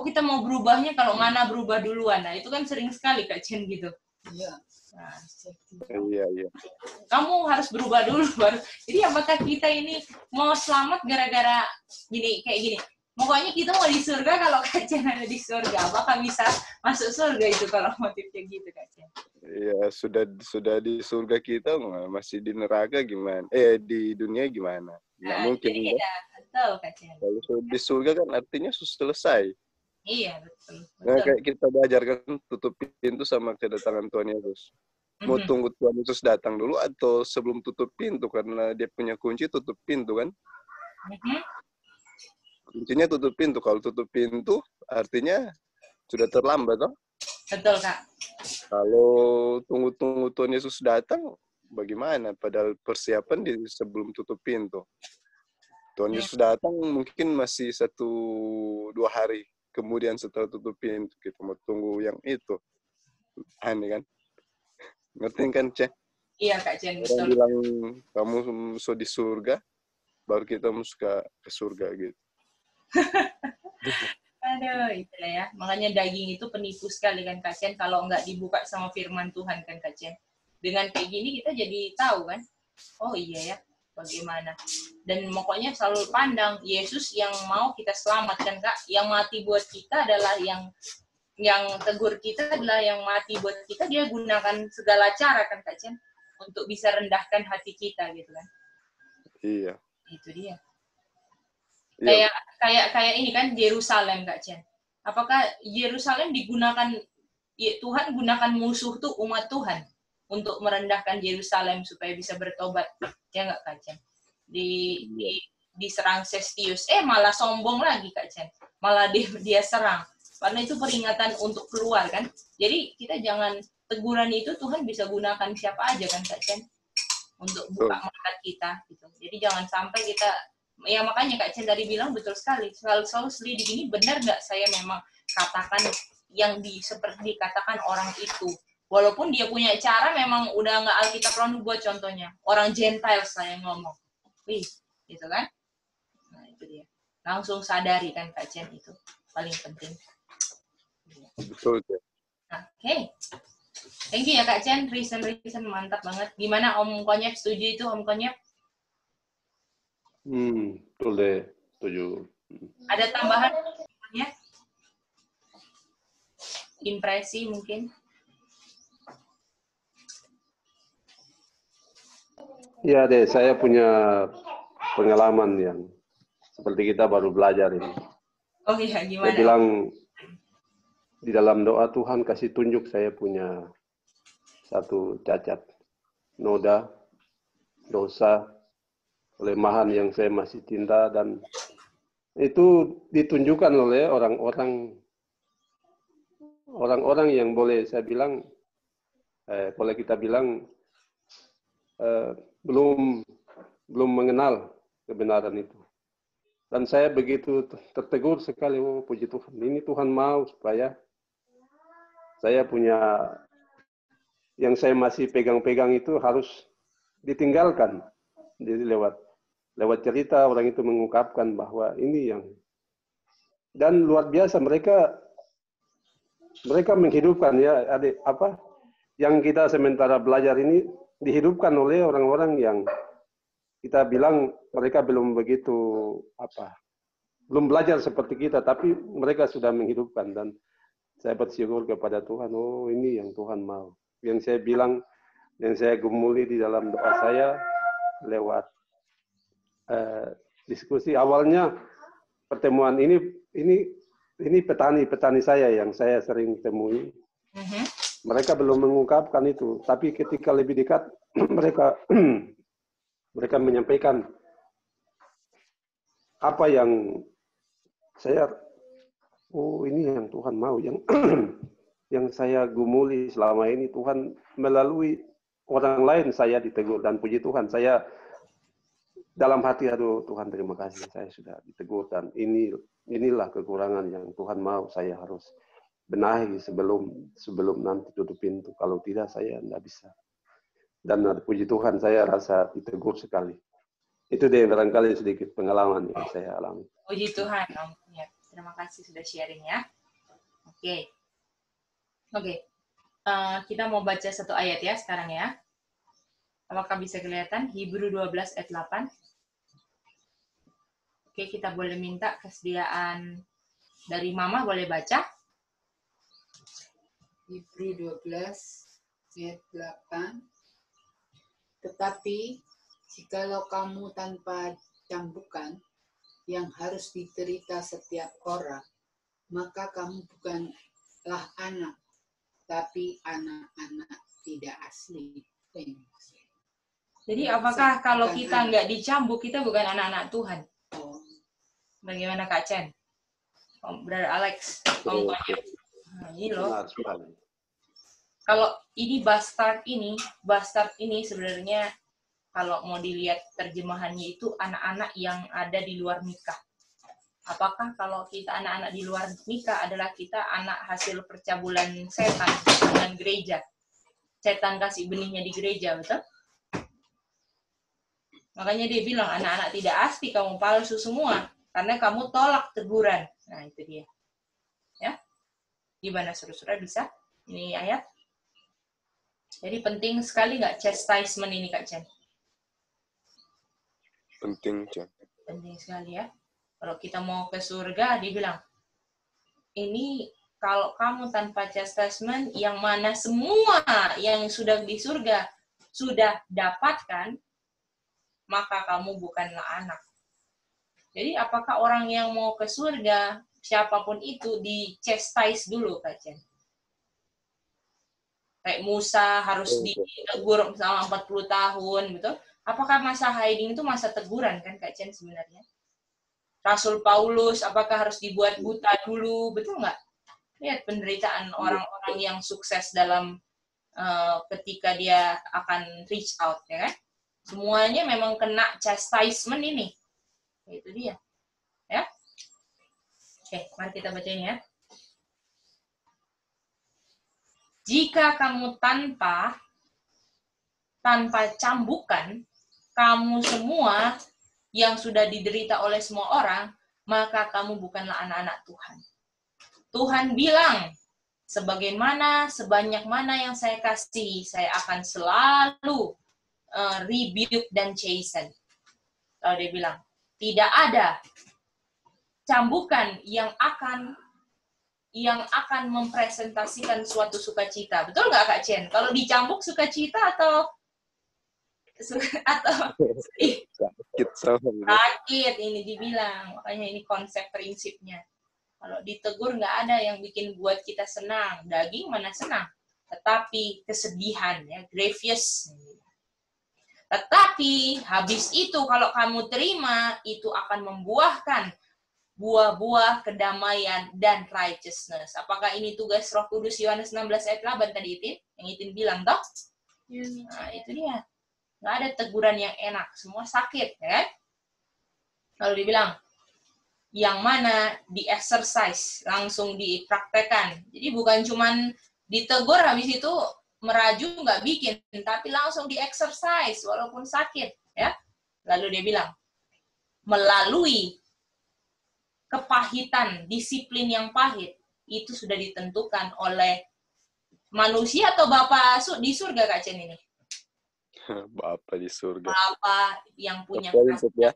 kita mau berubahnya kalau Ngana berubah duluan. Nah, itu kan sering sekali, Kak Chen, gitu. Iya. Nah, iya. Kamu harus berubah dulu baru. Jadi apakah kita ini mau selamat gara-gara kayak gini? Pokoknya kita mau di surga kalau Kak Chen ada di surga. Apakah bisa masuk surga itu kalau motifnya gitu, Kak Chen? Iya, sudah di surga kita masih di neraka gimana? Di dunia gimana? Nggak mungkin. Iya, betul, Kak Chen. Kalau di surga kan artinya selesai. Iya, betul. Nah, kayak kita belajar kan tutup pintu sama kedatangan Tuhan Yesus. Mau tunggu Tuhan Yesus datang dulu atau sebelum tutup pintu karena dia punya kunci tutup pintu kan? Kuncinya tutup pintu. Kalau tutup pintu artinya sudah terlambat toh? Betul, Kak. Kalau tunggu Tuhan Yesus datang bagaimana? Padahal persiapan di sebelum tutup pintu. Tuhan Yesus datang mungkin masih 1-2 hari. Kemudian setelah tutup pintu, kita mau tunggu yang itu. Aneh kan? Ngerti kan, Ceh? Iya, Kak Chen. Orang bilang, kamu musuh di surga, baru kita musuh ke surga, gitu. Aduh, itulah ya. Makanya daging itu penipu sekali kan, Kak Chen, kalau nggak dibuka sama firman Tuhan kan, Kak Chen. Dengan kayak gini kita jadi tahu kan, oh iya ya, bagaimana. Dan pokoknya selalu pandang Yesus yang mau kita selamatkan, Kak. Yang mati buat kita adalah yang tegur kita adalah yang mati buat kita. Dia gunakan segala cara kan, Kak Chen, untuk bisa rendahkan hati kita gitu kan. Iya. Itu dia. Iya. Kayak ini kan Yerusalem, Kak Chen. Apakah Yerusalem digunakan Tuhan gunakan musuh tuh umat Tuhan untuk merendahkan Yerusalem supaya bisa bertobat, ya nggak, Kak Chen? Diserang Sestius, malah sombong lagi, Kak Chen. Malah dia serang. Karena itu peringatan untuk keluar kan. Jadi kita jangan, teguran itu Tuhan bisa gunakan siapa aja kan, Kak Chen, untuk buka mata kita gitu. Jadi jangan sampai kita, ya makanya Kak Chen tadi bilang betul sekali, selalu selidiki ini benar nggak saya memang katakan yang seperti dikatakan orang itu. Walaupun dia punya cara memang udah nggak Alkitab Rono buat contohnya. Orang Gentile saya ngomong. Wih, gitu kan. Nah itu dia. Langsung sadari kan Kak Chen, itu paling penting. Betul, Ceh. Oke. Thank you ya Kak Chen, reason mantap banget. Gimana Om Konyep, setuju itu Om Konyep? Betul deh, setuju. Ada tambahan ya? Impresi mungkin? Iya deh, saya punya pengalaman yang seperti kita baru belajar ini. Oh iya, gimana? Saya bilang di dalam doa Tuhan kasih tunjuk saya punya satu cacat, noda, dosa, kelemahan yang saya masih cinta, dan itu ditunjukkan oleh orang-orang yang boleh saya bilang, boleh kita bilang belum mengenal kebenaran itu. Dan saya begitu tertegur sekali, oh puji Tuhan, ini Tuhan mau supaya saya punya yang saya masih pegang-pegang itu harus ditinggalkan. Jadi lewat cerita orang itu mengungkapkan bahwa ini yang Dan luar biasa mereka menghidupkan ya, yang kita sementara belajar ini dihidupkan oleh orang-orang yang kita bilang mereka belum begitu belum belajar seperti kita, tapi mereka sudah menghidupkan. Dan saya bersyukur kepada Tuhan, oh ini yang Tuhan mau. Yang saya bilang, yang saya gumuli di dalam doa saya lewat diskusi awalnya pertemuan ini petani saya yang saya sering temui. Mereka belum mengungkapkan itu, tapi ketika lebih dekat mereka menyampaikan apa yang saya, oh ini yang Tuhan mau, yang saya gumuli selama ini. Tuhan melalui orang lain saya ditegur, dan puji Tuhan saya dalam hati, aduh Tuhan terima kasih saya sudah ditegur, dan inilah kekurangan yang Tuhan mau saya harus benahi sebelum nanti tutup pintu. Kalau tidak saya tidak bisa. Dan puji Tuhan saya rasa ditegur sekali. Itu deh barangkali sedikit pengalaman yang saya alami. Puji Tuhan. Ya, terima kasih sudah sharing ya. Oke. Kita mau baca satu ayat ya sekarang ya. Apakah bisa kelihatan? Hebrew 12 ayat 8. Oke, kita boleh minta kesediaan dari Mama, boleh baca? Hebrew 12 ayat 8. Tetapi jikalau kamu tanpa cambukan yang harus diterita setiap orang, maka kamu bukanlah anak, tapi anak-anak tidak asli. Jadi apakah kalau kita nggak dicambuk, kita bukan anak-anak Tuhan? Bagaimana Kak Chen? Brother Alex, ini loh. Kalau ini bastard ini sebenarnya kalau mau dilihat terjemahannya itu anak-anak yang ada di luar nikah. Apakah kalau kita anak-anak di luar nikah adalah kita anak hasil percabulan setan dengan gereja? Setan kasih benihnya di gereja, betul? Makanya dia bilang, anak-anak tidak asli, kamu palsu semua. Karena kamu tolak teguran. Nah, itu dia. Ya. Gimana, saudara-saudara bisa? Ini ayat. Jadi penting sekali nggak chastisement ini, Kak Chen? Penting, Chen. Penting sekali ya. Kalau kita mau ke surga, dia bilang, ini kalau kamu tanpa chastisement, yang mana semua yang sudah di surga sudah dapatkan, maka kamu bukanlah anak. Jadi apakah orang yang mau ke surga, siapapun itu, di-chastise dulu, Kak Chen? Kayak Musa harus ditegur selama 40 tahun, betul? Apakah masa hiding itu masa teguran, kan Kak Chen sebenarnya? Rasul Paulus, apakah harus dibuat buta dulu, betul nggak? Lihat penderitaan orang-orang yang sukses dalam ketika dia akan reach out, ya kan? Semuanya memang kena chastisement ini. Itu dia. Ya. Oke, mari kita baca ini ya. Jika kamu tanpa cambukan, kamu semua yang sudah diderita oleh semua orang, maka kamu bukanlah anak-anak Tuhan. Tuhan bilang, sebanyak mana yang saya kasih, saya akan selalu rebuke dan chasten. Kalau dia bilang, tidak ada cambukan yang akan mempresentasikan suatu sukacita. Betul nggak Kak Chen? Kalau dicambuk sukacita atau sakit ini dibilang. Makanya ini konsep prinsipnya. Kalau ditegur nggak ada yang bikin buat kita senang. Daging mana senang? Tetapi kesedihan, ya, grievous. Tetapi habis itu kalau kamu terima, itu akan membuahkan buah-buah kedamaian dan righteousness. Apakah ini tugas Roh Kudus Yohanes 16 ayat 8 tadi Itin? Yang Itin bilang, toh? Nah, itu dia. Nggak ada teguran yang enak. Semua sakit, ya kan? Lalu dibilang, yang mana di-exercise, langsung dipraktekan. Jadi bukan cuman ditegur habis itu meraju nggak bikin, tapi langsung di-exercise walaupun sakit, ya. Lalu dia bilang, melalui kepahitan, disiplin yang pahit, itu sudah ditentukan oleh manusia atau Bapa di surga, Kak Chen ini? Bapa di surga. Bapa yang punya kasih ya.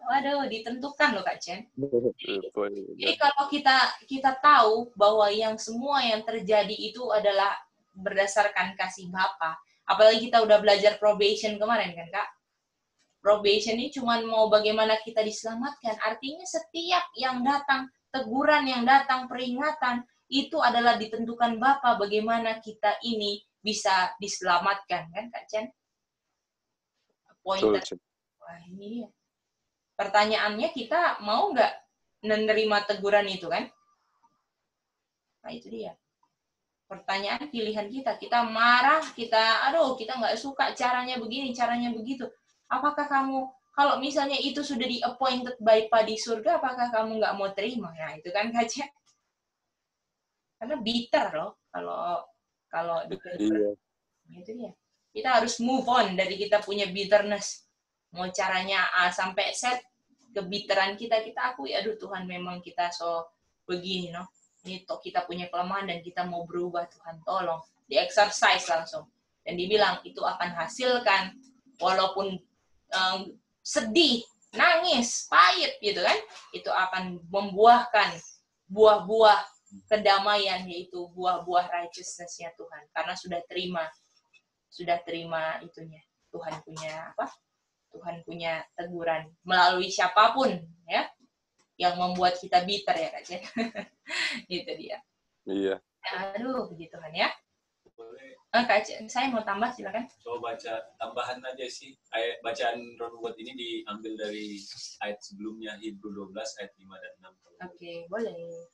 Waduh, ditentukan loh Kak Chen. Jadi Ya. kalau kita tahu bahwa yang semua yang terjadi itu adalah berdasarkan kasih Bapa. Apalagi kita udah belajar probation kemarin kan Kak. Probation ini cuma mau bagaimana kita diselamatkan. Artinya setiap yang datang, teguran yang datang, peringatan, itu adalah ditentukan Bapa bagaimana kita ini bisa diselamatkan kan Kak Chen? Poin wah ini dia. Pertanyaannya kita mau nggak menerima teguran itu kan? Nah itu dia. Pertanyaan pilihan kita. Kita marah, kita nggak suka caranya begini, caranya begitu. Apakah kamu, kalau misalnya itu sudah di-appointed by Pak di surga, apakah kamu nggak mau terima? Nah itu kan Kak Chen. Karena bitter loh kalau Iya. Itu dia. Kita harus move on dari kita punya bitterness. Mau caranya A sampai Z, kebitteran kita akui, aduh Tuhan memang kita so begini, no. Ini toh kita punya kelemahan dan kita mau berubah, Tuhan tolong. Di exercise langsung. Dan dibilang itu akan hasilkan, walaupun sedih, nangis, pahit gitu kan, itu akan membuahkan buah-buah kedamaian, yaitu buah-buah righteousness-nya Tuhan. Karena sudah terima itunya. Tuhan punya apa? Tuhan punya teguran melalui siapapun ya yang membuat kita bitter ya Kak Jen. Itu dia. Iya. Aduh, begitu kan ya. Boleh. Kak Jen, saya mau tambah silakan. Coba baca tambahan aja sih. Ayat bacaan Ron Wood ini diambil dari ayat sebelumnya, Hebrew 12 ayat 5 dan 6. Oke, boleh.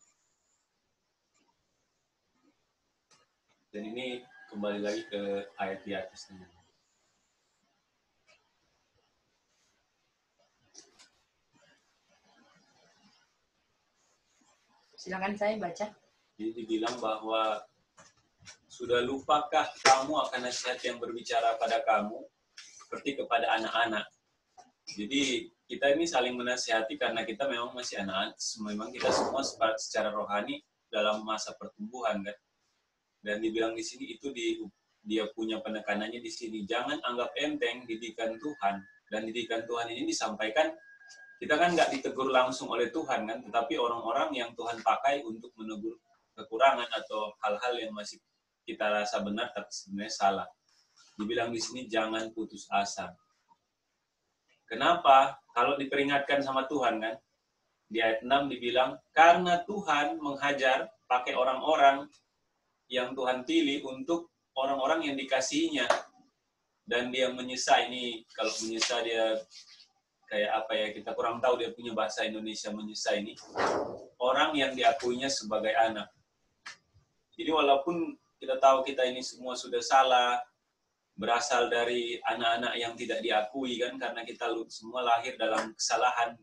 Dan ini kembali lagi ke ayat di atasnya. Silakan saya baca. Jadi dibilang bahwa sudah lupakah kamu akan nasihat yang berbicara pada kamu seperti kepada anak-anak. Jadi kita ini saling menasihati karena kita memang masih anak-anak. Memang kita semua secara rohani dalam masa pertumbuhan kan. Dan dibilang di sini itu dia punya penekanannya di sini. Jangan anggap enteng didikan Tuhan. Dan didikan Tuhan ini disampaikan, kita kan nggak ditegur langsung oleh Tuhan kan, tetapi orang-orang yang Tuhan pakai untuk menegur kekurangan atau hal-hal yang masih kita rasa benar tapi sebenarnya salah. Dibilang di sini jangan putus asa. Kenapa? Kalau diperingatkan sama Tuhan kan, di ayat 6 dibilang, karena Tuhan menghajar pakai orang-orang yang Tuhan pilih untuk orang-orang yang dikasihinya. Dan dia menyesal ini, kalau menyesal dia kayak apa ya, kita kurang tahu dia punya bahasa Indonesia menyesal ini. Orang yang diakuinya sebagai anak. Jadi walaupun kita tahu kita ini semua sudah salah, berasal dari anak-anak yang tidak diakui kan, karena kita semua lahir dalam kesalahan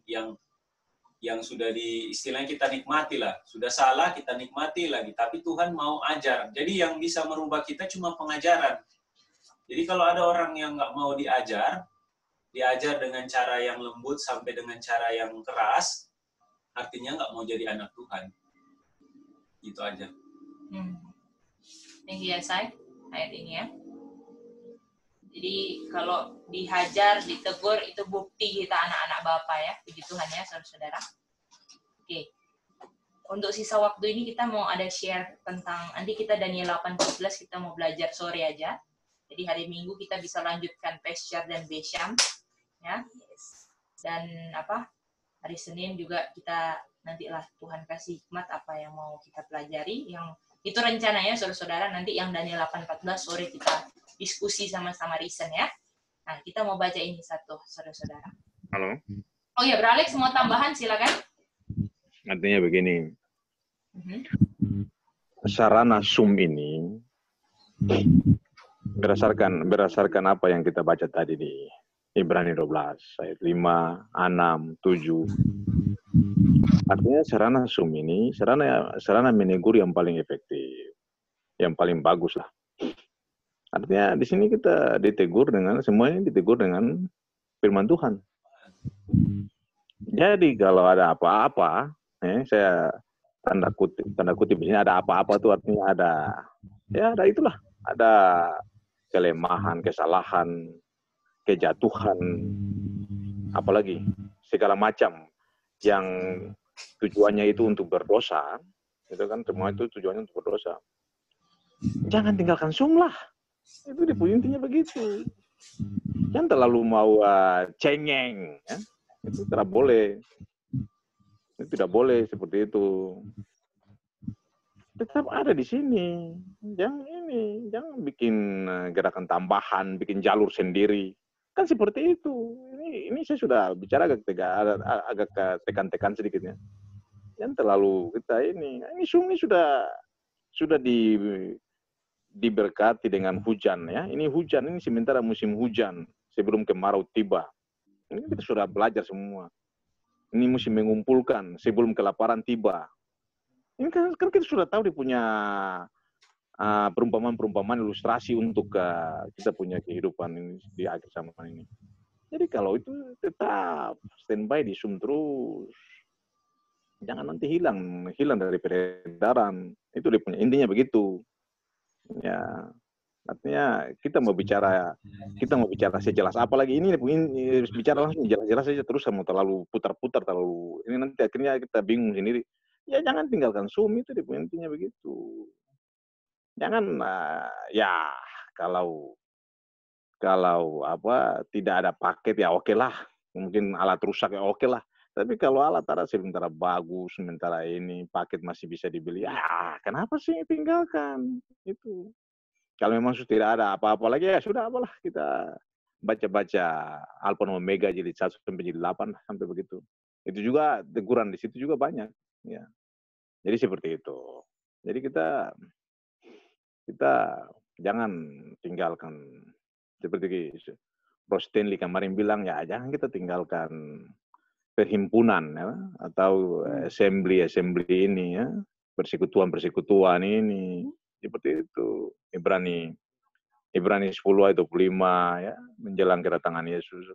yang sudah istilahnya kita nikmati lah. Sudah salah, kita nikmati lagi. Tapi Tuhan mau ajar. Jadi yang bisa merubah kita cuma pengajaran. Jadi kalau ada orang yang nggak mau diajar dengan cara yang lembut sampai dengan cara yang keras, artinya nggak mau jadi anak Tuhan. Itu aja. Yang ya, saya ayat ini ya. Jadi kalau dihajar, ditegur, itu bukti kita anak-anak Bapa ya. Puji Tuhan ya, saudara-saudara. Oke. Untuk sisa waktu ini kita mau ada share tentang, nanti kita Daniel 8:14 kita mau belajar sore aja. Jadi hari Minggu kita bisa lanjutkan Pesher dan Besham. Ya. Dan hari Senin juga kita nantilah Tuhan kasih hikmat apa yang mau kita pelajari. Yang itu rencananya saudara-saudara, nanti yang Daniel 8:14 sore kita diskusi sama-sama Risen ya. Nah, kita mau baca ini satu, saudara-saudara. Halo. Oh ya, Beralex mau tambahan, silakan. Artinya begini. Sarana Zoom ini berdasarkan apa yang kita baca tadi di Ibrani 12 ayat 5, 6, 7. Artinya sarana Zoom ini sarana menegur yang paling efektif, yang paling bagus lah. Artinya di sini kita semuanya ditegur dengan firman Tuhan. Jadi kalau ada apa-apa, saya tanda kutip di sini ada apa-apa tuh artinya ada itulah, ada kelemahan, kesalahan, kejatuhan, apalagi segala macam yang tujuannya itu untuk berdosa, itu kan semua itu tujuannya untuk berdosa. Jangan tinggalkan Zoom lah. Itu intinya begitu. Jangan terlalu mau cengeng, ya. Itu tidak boleh. Itu tidak boleh seperti itu. Tetap ada di sini. Jangan bikin gerakan tambahan, bikin jalur sendiri. Kan seperti itu. Ini saya sudah bicara agak tekan-tekan sedikitnya. Jangan terlalu kita ini Zoom ini sudah diberkati dengan hujan, ya. Ini hujan, ini sementara musim hujan sebelum kemarau tiba. Ini kita sudah belajar semua. Ini musim mengumpulkan sebelum kelaparan tiba. Ini kan kita sudah tahu dia punya perumpamaan ilustrasi untuk kita punya kehidupan ini di akhir zaman ini. Jadi kalau itu tetap standby di Zoom terus. Jangan nanti hilang dari peredaran. Itu dia punya intinya begitu. Ya, artinya kita mau bicara sejelas apalagi ini bicara langsung jelas-jelas saja terus mau terlalu putar-putar terlalu ini nanti akhirnya kita bingung sendiri. Ya jangan tinggalkan Zoom itu dia punya intinya begitu. Jangan ya kalau tidak ada paket ya oke lah. Mungkin alat rusak ya oke lah. Tapi kalau alat ada sementara bagus, sementara ini paket masih bisa dibeli, ya kenapa sih tinggalkan? Itu. Kalau memang sudah tidak ada apa-apa lagi, ya sudah apalah kita baca-baca Alfa dan Omega jilid 1 sampai jilid 8 sampai begitu. Itu juga teguran di situ juga banyak. Ya. Jadi seperti itu. Jadi kita jangan tinggalkan seperti Bro Stanley kemarin bilang, ya jangan kita tinggalkan perhimpunan ya, atau assembly ini ya, persekutuan ini seperti itu. Ibrani 10 ayat 25 ya, menjelang kedatangan Yesus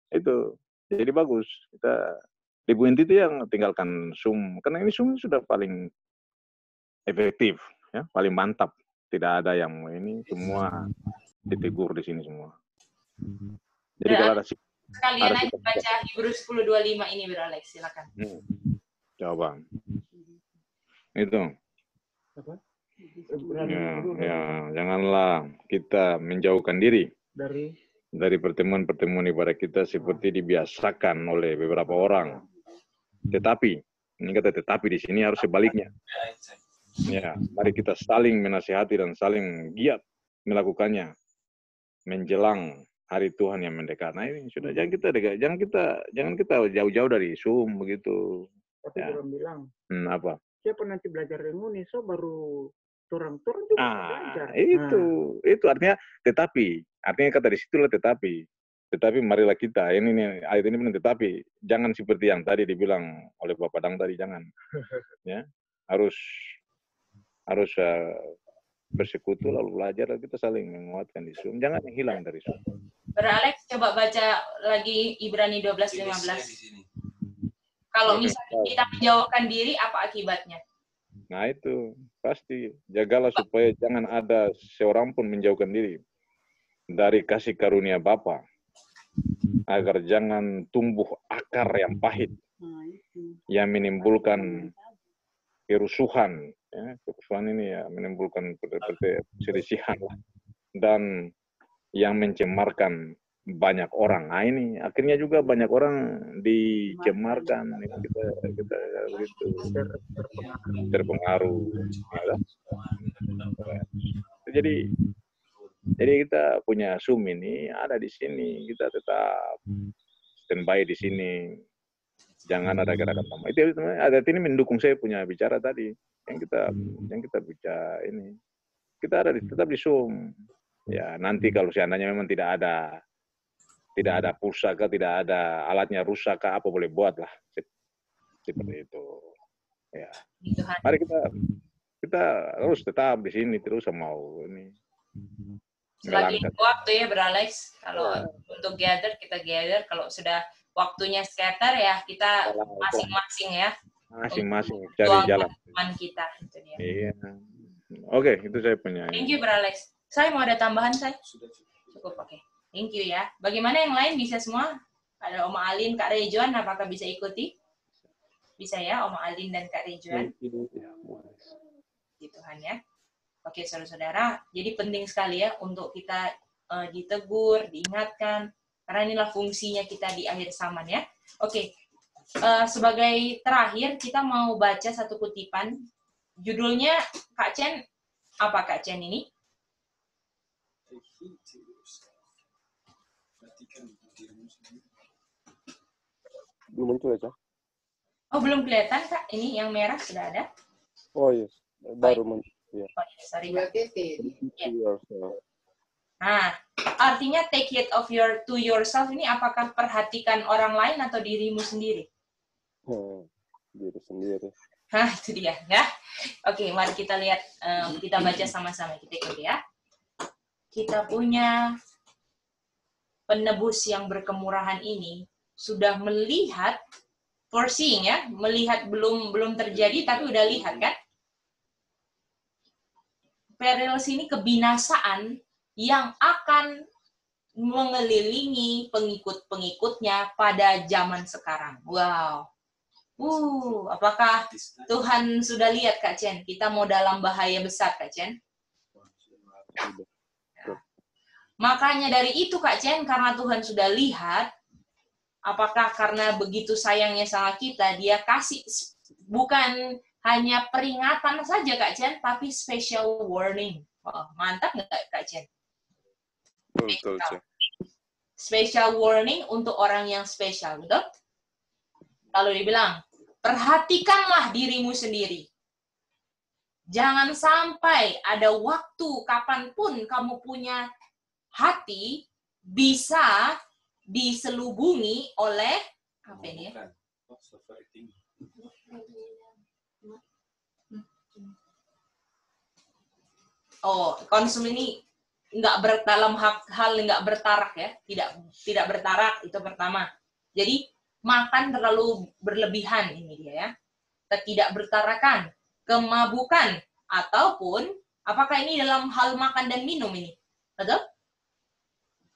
itu. Jadi bagus kita Ibu inti itu yang tinggalkan Zoom, karena ini Zoom sudah paling efektif ya, paling mantap. Tidak ada yang ini, semua ditegur di sini semua. Jadi kalau ada sekalian aja baca Hebrews 10:25 ini, Bro Alex, silakan. Coba. Itu. Ya, janganlah kita menjauhkan diri dari pertemuan-pertemuan ibadah kita seperti dibiasakan oleh beberapa orang. Tetapi, ini kata tetapi di sini harus sebaliknya. Ya, mari kita saling menasihati dan saling giat melakukannya menjelang hari Tuhan yang mendekat. Nah ini sudah jangan kita jauh-jauh dari Zoom begitu. Tapi ya. Orang bilang. Apa? Siapa nanti belajar ilmu nih, so baru turang juga belajar. Itu artinya tetapi. Artinya kata di situlah tetapi. Tetapi marilah kita. Ini ayat ini benar, tetapi jangan seperti yang tadi dibilang oleh Bapak Dang tadi, jangan. Ya. Harus bersekutu lalu belajar, lalu kita saling menguatkan di Zoom. Jangan hilang dari Zoom. Bro Alex, coba baca lagi Ibrani 12:15. Kalau misalnya kita menjauhkan diri, apa akibatnya? Nah itu, pasti. Jagalah supaya jangan ada seorang pun menjauhkan diri dari kasih karunia Bapa, agar jangan tumbuh akar yang pahit, yang menimbulkan kerusuhan. Ya, kerusuhan ini ya menimbulkan perselisihan dan yang mencemarkan banyak orang. Nah ini akhirnya juga banyak orang dicemarkan. Kita begitu terpengaruh. Ya. Jadi kita punya Zoom ini ada di sini. Kita tetap standby di sini. Jangan ada gerakan tambah. Itu ada ini mendukung saya punya bicara tadi. Yang kita bicara ini. Kita ada tetap di Zoom. Ya, nanti kalau seandainya memang tidak ada pusaka, tidak ada alatnya rusak, apa boleh buat lah. Seperti itu. Ya. Mari kita harus tetap di sini terus mau ini. Selagi waktu ya, Bro Alex. Kalau untuk gather, kita gather. Kalau sudah waktunya scatter ya, kita masing-masing ya. Masing-masing cari jalan. Teman kita itu dia. Iya. Oke, itu saya punya. Thank you, Bro Alex. Saya mau ada tambahan, saya? Cukup, oke. Thank you ya. Bagaimana yang lain, bisa semua? Ada Oma Alin, Kak Rejuan, apakah bisa ikuti? Bisa ya, Oma Alin dan Kak Rejuan? Gitu Tuhan ya. Oke, saudara-saudara. Jadi penting sekali ya untuk kita ditegur, diingatkan. Karena inilah fungsinya kita di akhir zaman ya. Oke, sebagai terakhir kita mau baca satu kutipan. Judulnya Kak Chen, apa Kak Chen ini? Belum muncul ya, Cak? Oh, belum kelihatan Kak. Ini yang merah sudah ada. Oh iya, baru muncul. Ya. Oh, iya, sorry Kak. Yeah. Nah, artinya take it of to yourself ini apakah perhatikan orang lain atau dirimu sendiri? Diri sendiri. Hah, itu dia ya. Oke, mari kita lihat, kita baca sama-sama, kita ikuti ya. Kita punya penebus yang berkemurahan ini sudah melihat, foreseeing ya, melihat belum terjadi tapi udah lihat kan? Perils ini kebinasaan yang akan mengelilingi pengikut-pengikutnya pada zaman sekarang. Wow. Apakah Tuhan sudah lihat Kak Chen? Kita mau dalam bahaya besar Kak Chen. Makanya dari itu Kak Chen, karena Tuhan sudah lihat, apakah karena begitu sayangnya sama kita, dia kasih bukan hanya peringatan saja Kak Chen, tapi special warning. Wow, mantap nggak Kak Chen? Betul, Cak. Special warning untuk orang yang spesial, betul? Lalu dibilang, perhatikanlah dirimu sendiri. Jangan sampai ada waktu kapanpun kamu punya hati bisa diselubungi oleh apa ini ya? Oh, konsum ini nggak dalam hal nggak bertarak ya, tidak bertarak itu pertama. Jadi makan terlalu berlebihan ini dia ya. Tidak bertarakan, kemabukan, ataupun apakah ini dalam hal makan dan minum ini? Betul?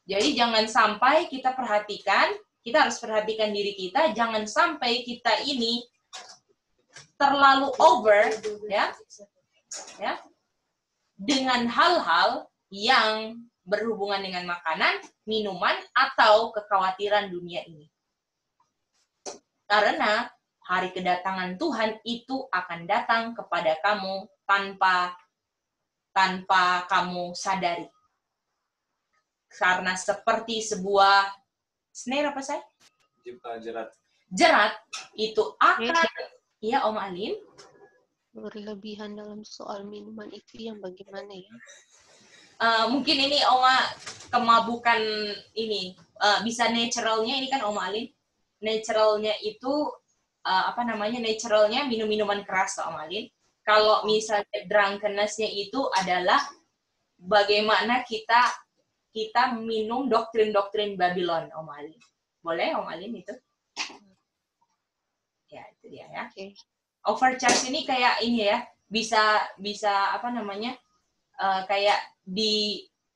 Jadi jangan sampai kita harus perhatikan diri kita, jangan sampai kita ini terlalu over ya dengan hal-hal yang berhubungan dengan makanan, minuman, atau kekhawatiran dunia ini. Karena hari kedatangan Tuhan itu akan datang kepada kamu tanpa kamu sadari. Karena seperti sebuah snare apa saya? Jerat itu akan ya Om Alin berlebihan dalam soal minuman itu yang bagaimana ya? Mungkin ini Oma kemabukan ini bisa naturalnya ini kan Oma Alin. Naturalnya itu naturalnya minum-minuman keras Om Alin. Kalau misalnya drunkenness-nya itu adalah bagaimana kita minum doktrin-doktrin Babylon Om Alin. Boleh Om Alin itu? Ya, itu dia ya. Okay. Overcharge ini kayak ini ya, bisa kayak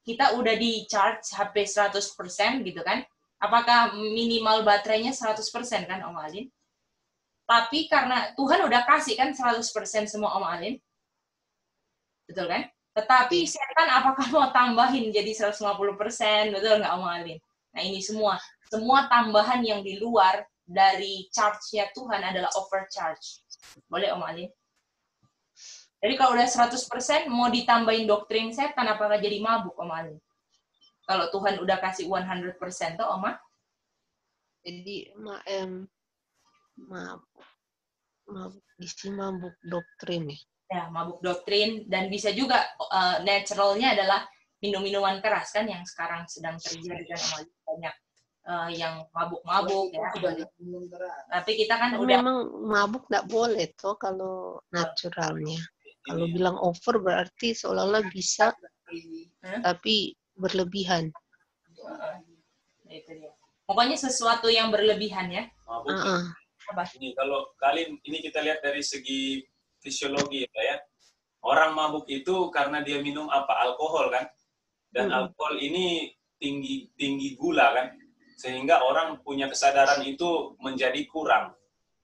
kita udah di charge HP 100% gitu kan. Apakah minimal baterainya 100% kan Om Alin? Tapi karena Tuhan udah kasih kan 100% semua Om Alin. Betul kan? Tetapi setan apakah mau tambahin jadi 150%? Betul nggak Om Alin? Nah ini semua tambahan yang di luar dari charge-nya Tuhan adalah overcharge. Boleh Om Alin? Jadi kalau udah 100% mau ditambahin doktrin setan, apakah jadi mabuk Om Alin? Kalau Tuhan udah kasih 100% tuh Oma? Jadi mabuk doktrin ya? Ya, mabuk doktrin. Dan bisa juga naturalnya adalah minum-minuman keras kan yang sekarang sedang terjadi kan Om Alin. Banyak yang mabuk-mabuk ya. Tapi kita kan udah... Memang mabuk nggak boleh tuh kalau naturalnya. Kalau bilang over berarti seolah-olah bisa, tapi berlebihan. Itu dia. Pokoknya sesuatu yang berlebihan ya. Mabuk. Apa? Ini kalau ini kita lihat dari segi fisiologi ya. Orang mabuk itu karena dia minum alkohol kan. Dan alkohol ini tinggi gula kan. Sehingga orang punya kesadaran itu menjadi kurang.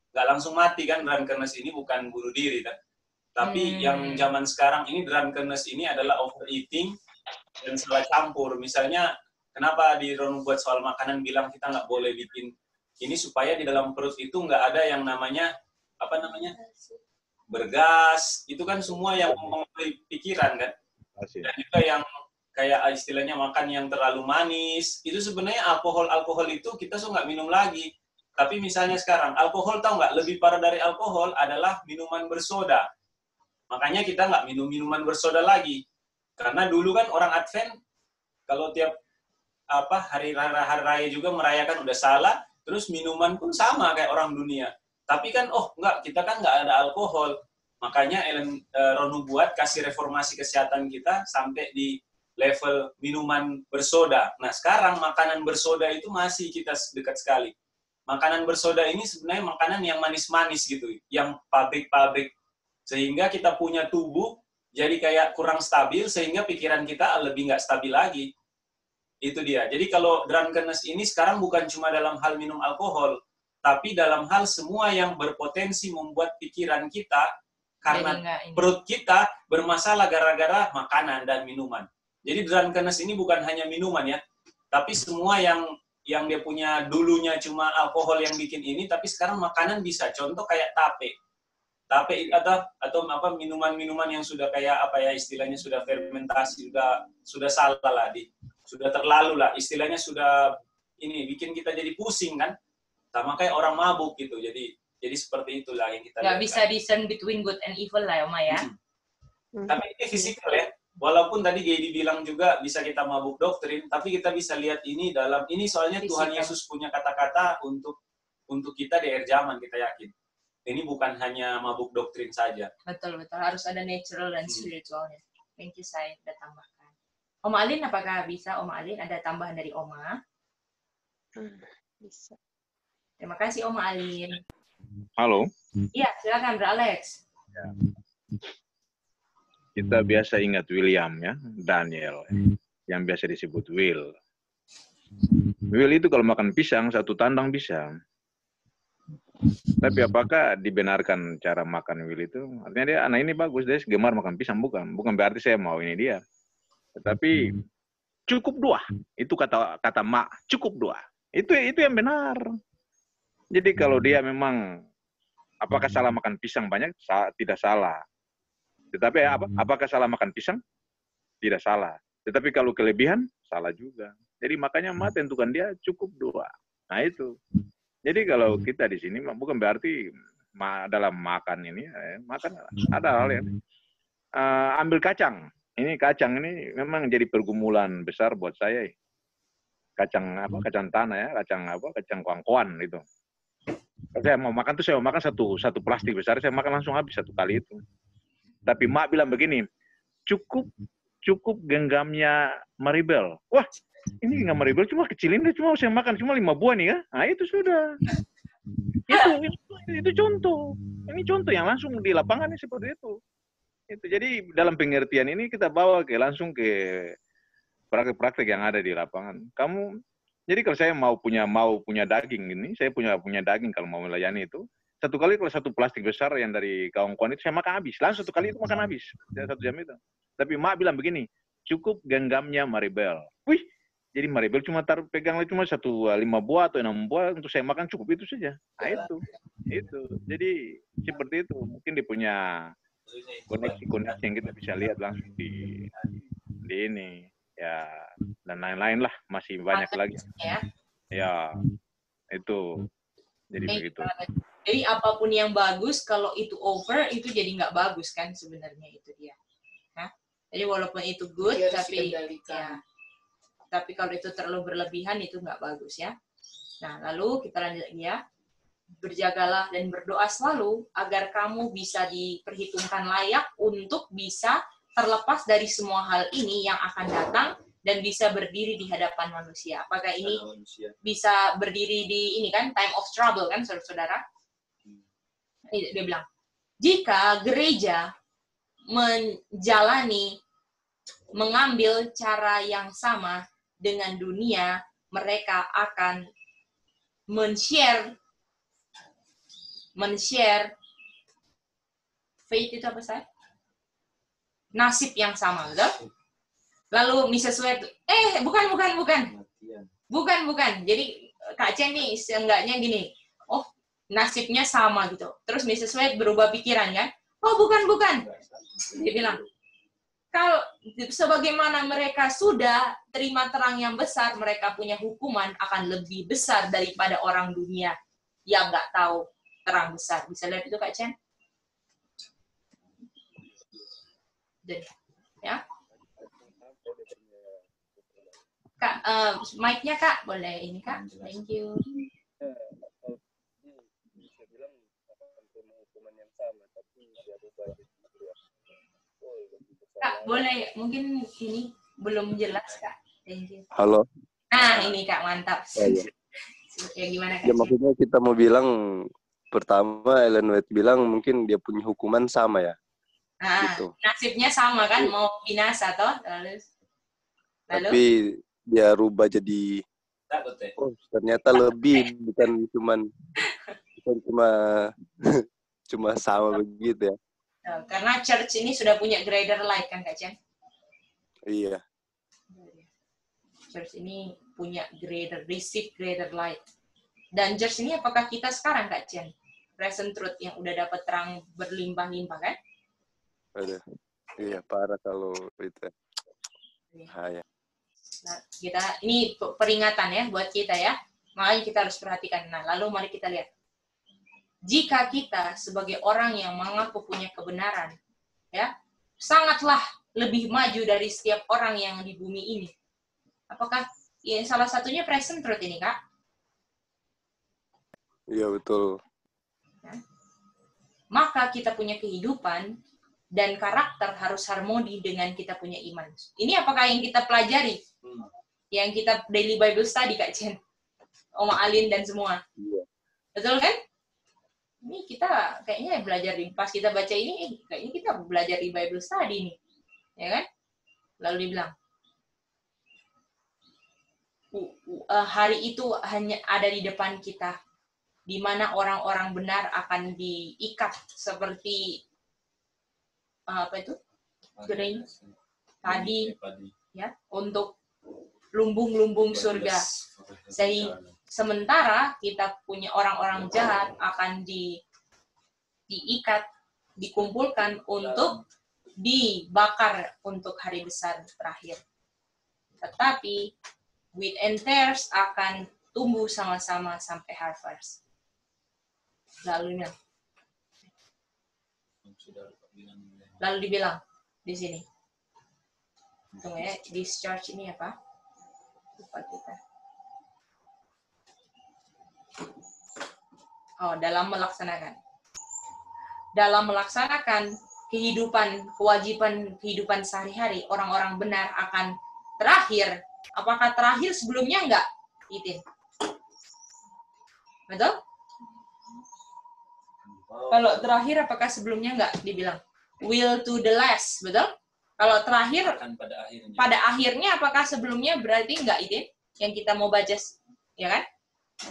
Nggak langsung mati kan, drunkenness ini bukan bunuh diri kan. Tapi yang zaman sekarang ini drunkenness ini adalah overeating dan salah campur. Misalnya kenapa di Ron buat soal makanan bilang kita nggak boleh bikin ini supaya di dalam perut itu nggak ada yang namanya bergas. Itu kan semua yang mempengaruhi pikiran kan. Dan juga yang kayak istilahnya makan yang terlalu manis. Itu sebenarnya alkohol itu kita nggak minum lagi. Tapi misalnya sekarang alkohol tahu nggak lebih parah dari alkohol adalah minuman bersoda. Makanya kita nggak minum minuman bersoda lagi. Karena dulu kan orang Advent kalau tiap hari raya juga merayakan udah salah, terus minuman pun sama kayak orang dunia. Tapi kan enggak, kita kan nggak ada alkohol. Makanya Ronu buat kasih reformasi kesehatan kita sampai di level minuman bersoda. Nah, sekarang makanan bersoda itu masih kita dekat sekali. Makanan bersoda ini sebenarnya makanan yang manis-manis gitu, yang pabrik-pabrik. Sehingga kita punya tubuh jadi kayak kurang stabil, sehingga pikiran kita lebih nggak stabil lagi. Itu dia. Jadi kalau drunkenness ini sekarang bukan cuma dalam hal minum alkohol, tapi dalam hal semua yang berpotensi membuat pikiran kita, karena perut kita bermasalah gara-gara makanan dan minuman. Jadi drunkenness ini bukan hanya minuman ya, tapi semua yang dia punya dulunya cuma alkohol yang bikin ini, tapi sekarang makanan bisa. Contoh kayak tape atau minuman-minuman yang sudah kayak istilahnya sudah fermentasi, sudah salah lah, sudah terlalu lah, istilahnya sudah ini bikin kita jadi pusing kan, sama kayak orang mabuk gitu. Jadi seperti itulah yang kita lihat. Bisa discern between good and evil lah Oma ya. Tapi ini fisikal ya. Walaupun tadi Gedi bilang juga bisa kita mabuk doktrin, tapi kita bisa lihat ini dalam ini soalnya Tuhan Yesus punya kata-kata untuk kita di akhir zaman, kita yakin. Ini bukan hanya mabuk doktrin saja. Betul. Harus ada natural dan spiritualnya. Thank you, saya udah tambahkan. Oma Alin, apakah bisa Oma Alin ada tambahan dari Oma? Bisa. Terima kasih Oma Alin. Halo. Iya, silakan Bro Alex. Ya. Kita biasa ingat William ya, Daniel, yang biasa disebut Will. Will itu kalau makan pisang, satu tandang bisa. Tapi apakah dibenarkan cara makan Will itu? Artinya dia, anak ini bagus, dia gemar makan pisang, bukan berarti saya mau ini dia. Tetapi cukup 2. Itu kata mak, cukup 2. Itu yang benar. Jadi kalau dia memang, apakah salah makan pisang banyak? Tidak salah. Tetapi apakah salah makan pisang? Tidak salah. Tetapi kalau kelebihan, salah juga. Jadi makanya mak tentukan dia cukup 2. Nah itu. Jadi kalau kita di sini bukan berarti dalam makan ini, makan ada hal yang ambil kacang. Ini kacang ini memang jadi pergumulan besar buat saya. Kacang tanah ya, kacang kuangkuan itu. Kalau saya mau makan tuh saya mau makan satu plastik besar, saya makan langsung habis satu kali itu. Tapi mak bilang begini, cukup genggamnya Maribel. Wah, ini genggam Maribel cuma kecilin deh, cuma saya makan cuma 5 buah nih ya. Nah itu sudah. Itu contoh. Ini contoh yang langsung di lapangan seperti itu. Jadi dalam pengertian ini kita bawa langsung ke praktek-praktek yang ada di lapangan. Jadi kalau saya mau punya daging ini, saya punya daging kalau mau melayani itu. Satu kali kalau satu plastik besar yang dari kawan-kawan itu saya makan habis. Langsung satu kali itu makan habis. 1 jam itu. Tapi mak bilang begini, cukup genggamnya Maribel. Wih, jadi Maribel cuma pegangnya cuma 5 buah atau 6 buah untuk saya makan cukup itu saja. Nah itu. Jadi seperti itu. Mungkin dia punya koneksi yang kita bisa lihat langsung di ini. Ya, dan lain-lain lah. Masih banyak lagi. Ya, itu. Jadi begitu. Jadi apapun yang bagus, kalau itu over, itu jadi nggak bagus kan sebenarnya itu dia. Jadi walaupun itu good, tapi kalau itu terlalu berlebihan, itu nggak bagus ya. Nah, lalu kita lanjut lagi ya. Berjagalah dan berdoa selalu agar kamu bisa diperhitungkan layak untuk bisa terlepas dari semua hal ini yang akan datang dan bisa berdiri di hadapan manusia. Apakah ini bisa berdiri di ini kan time of trouble kan saudara-saudara? Dia bilang, jika gereja mengambil cara yang sama dengan dunia, mereka akan men-share faith itu apa saya? Nasib yang sama, betul? Lalu Mrs. White, bukan. Jadi Kak Chen nih seenggaknya gini, oh nasibnya sama gitu. Terus Mrs. White berubah pikiran kan? Oh bukan. Dia bilang, kalau sebagaimana mereka sudah terima terang yang besar, mereka punya hukuman akan lebih besar daripada orang dunia yang nggak tahu terang besar. Bisa lihat itu Kak Chen? Ya. Kak, mic-nya Kak, boleh ini Kak? Thank you. Kak, boleh, mungkin ini belum jelas Kak. Thank you. Halo. Nah, ini Kak, mantap. Ya gimana Kak? Ya maksudnya kita mau bilang, pertama Ellen White bilang mungkin dia punya hukuman sama ya. Nah, gitu. Nasibnya sama kan, mau binasa toh. Lalu? Tapi dia rubah jadi, oh ternyata lebih, bukan cuma sama begitu ya. Karena church ini sudah punya greater light kan Kak Chen? Iya. Church ini punya receive greater light. Dan church ini apakah kita sekarang Kak Chen? Present truth yang udah dapat terang berlimpah-limpah kan? Ada. Iya, parah kalau itu. Bahaya. Nah, ini peringatan ya buat kita ya. Makanya kita harus perhatikan. Nah, lalu mari kita lihat. Jika kita sebagai orang yang mengaku punya kebenaran, ya, sangatlah lebih maju dari setiap orang yang di bumi ini. Apakah ya, salah satunya present truth ini, Kak? Iya, betul. Ya. Maka kita punya kehidupan dan karakter harus harmoni dengan kita punya iman. Ini apakah yang kita pelajari? Yang kita daily Bible study, Kak Chen? Oma Alin dan semua. Iya. Betul kan? Ini kita kayaknya belajar pas kita baca ini, kayaknya kita belajar di Bible study nih. Ya kan? Lalu dibilang, hari itu hanya ada di depan kita, di mana orang-orang benar akan diikat seperti apa itu? Grain tadi ya, untuk lumbung-lumbung surga. Sementara kita punya orang-orang jahat akan diikat, dikumpulkan untuk dibakar untuk hari besar terakhir. Tetapi wheat and tares akan tumbuh sama-sama sampai harvest. Lalu dibilang di sini. Tunggu ya, discharge ini apa? Lupa kita. Oh, dalam melaksanakan kewajiban kehidupan sehari-hari, orang-orang benar akan terakhir. Apakah terakhir sebelumnya enggak? Itin. Betul? Kalau terakhir apakah sebelumnya enggak dibilang? Will to the last, betul? Kalau terakhir pada akhirnya apakah sebelumnya berarti enggak Itin? Yang kita mau baca, ya kan?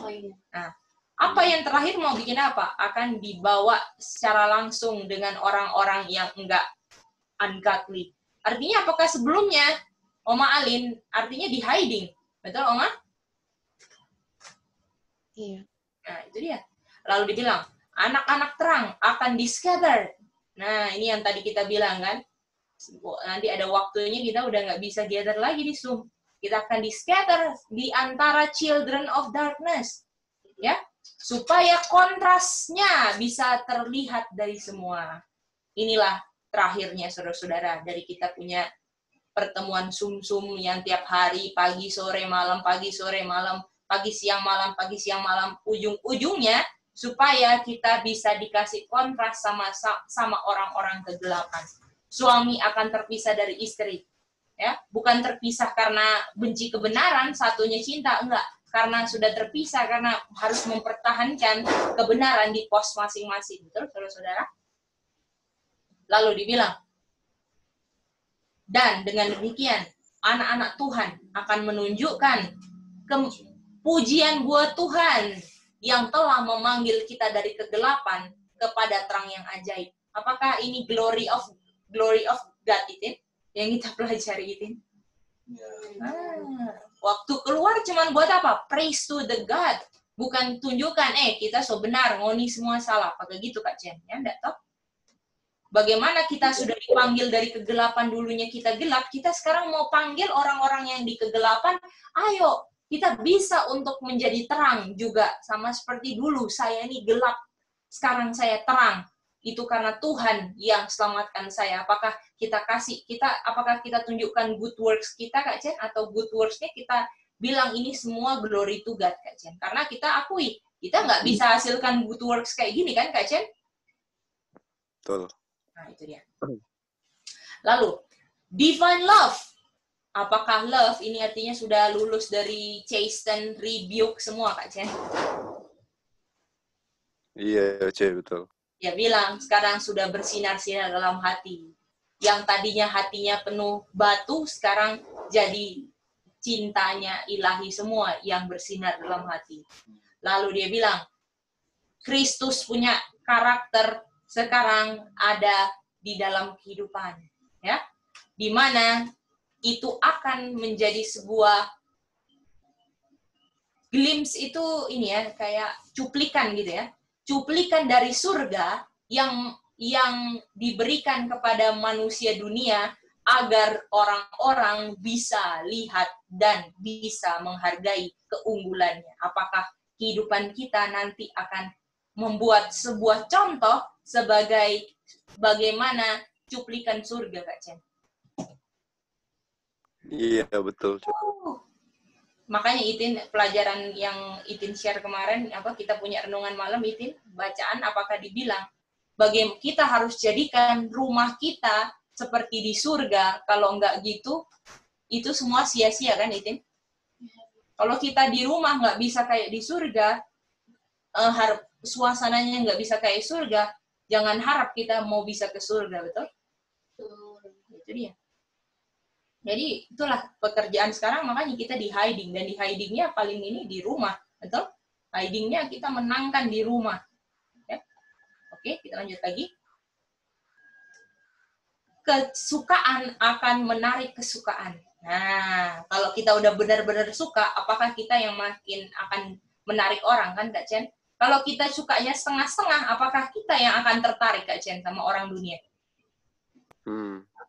Oh iya. Nah, apa yang terakhir mau bikin apa? Akan dibawa secara langsung dengan orang-orang yang enggak ungodly. Artinya apakah sebelumnya Oma Alin artinya di hiding? Betul Oma? Iya. Nah, itu dia. Lalu dibilang, anak-anak terang akan di-scatter. Nah, ini yang tadi kita bilang kan. Nanti ada waktunya kita udah nggak bisa gather lagi di Zoom. Kita akan di-scatter di antara children of darkness. Ya, supaya kontrasnya bisa terlihat dari semua. Inilah terakhirnya saudara-saudara dari kita punya pertemuan sum-sum yang tiap hari pagi sore malam pagi sore malam pagi siang malam ujung-ujungnya supaya kita bisa dikasih kontras sama orang-orang kegelapan. Suami akan terpisah dari istri, Ya, bukan terpisah karena benci kebenaran, satunya cinta, enggak. Karena sudah terpisah, karena harus mempertahankan kebenaran di pos masing-masing. Betul, saudara-saudara? Lalu dibilang, dan dengan demikian, anak-anak Tuhan akan menunjukkan pujian buat Tuhan yang telah memanggil kita dari kegelapan kepada terang yang ajaib. Apakah ini glory of God itu yang kita pelajari itu? Waktu keluar cuman buat apa? Praise to the God. Bukan tunjukkan, kita so benar, ngoni semua salah. Pakai gitu Kak Chen, ya enggak toh? Bagaimana kita sudah dipanggil dari kegelapan, dulunya kita gelap, kita sekarang mau panggil orang-orang yang di kegelapan, ayo, kita bisa untuk menjadi terang juga. Sama seperti dulu, saya ini gelap, sekarang saya terang. Itu karena Tuhan yang selamatkan saya. Apakah kita tunjukkan good works kita, Kak Chen? Atau good works-nya kita bilang ini semua glory to God, Kak Chen? Karena kita akui, kita nggak bisa hasilkan good works kayak gini, kan, Kak Chen? Betul. Nah, itu dia. Lalu, divine love. Apakah love ini artinya sudah lulus dari chasten, rebuke semua, Kak Chen? Iya, Cek, betul. Ya bilang, sekarang sudah bersinar-sinar dalam hati. Yang tadinya hatinya penuh batu, sekarang jadi cintanya ilahi semua yang bersinar dalam hati. Lalu dia bilang, Kristus punya karakter sekarang ada di dalam kehidupan, ya, di mana itu akan menjadi sebuah glimpse, itu ini ya, kayak cuplikan gitu ya, cuplikan dari surga yang diberikan kepada manusia dunia agar orang-orang bisa lihat dan bisa menghargai keunggulannya. Apakah kehidupan kita nanti akan membuat sebuah contoh sebagai bagaimana cuplikan surga, Kak Chen? Iya, betul. Makanya Itin, pelajaran yang Itin share kemarin, kita punya renungan malam, Itin, bacaan, apakah dibilang, bagaimana kita harus jadikan rumah kita seperti di surga, kalau enggak gitu, itu semua sia-sia, kan, Itin? Kalau kita di rumah nggak bisa kayak di surga, suasananya nggak bisa kayak surga, jangan harap kita mau bisa ke surga, betul? Itu dia. Jadi itulah pekerjaan sekarang, makanya kita di hiding, dan di hidingnya paling ini di rumah, betul? Hidingnya kita menangkan di rumah. Ya. Oke, kita lanjut lagi. Kesukaan akan menarik kesukaan. Nah, kalau kita udah benar-benar suka, apakah kita yang makin akan menarik orang, kan, Kak Chen? Kalau kita sukanya setengah-setengah, apakah kita yang akan tertarik, Kak Chen, sama orang dunia?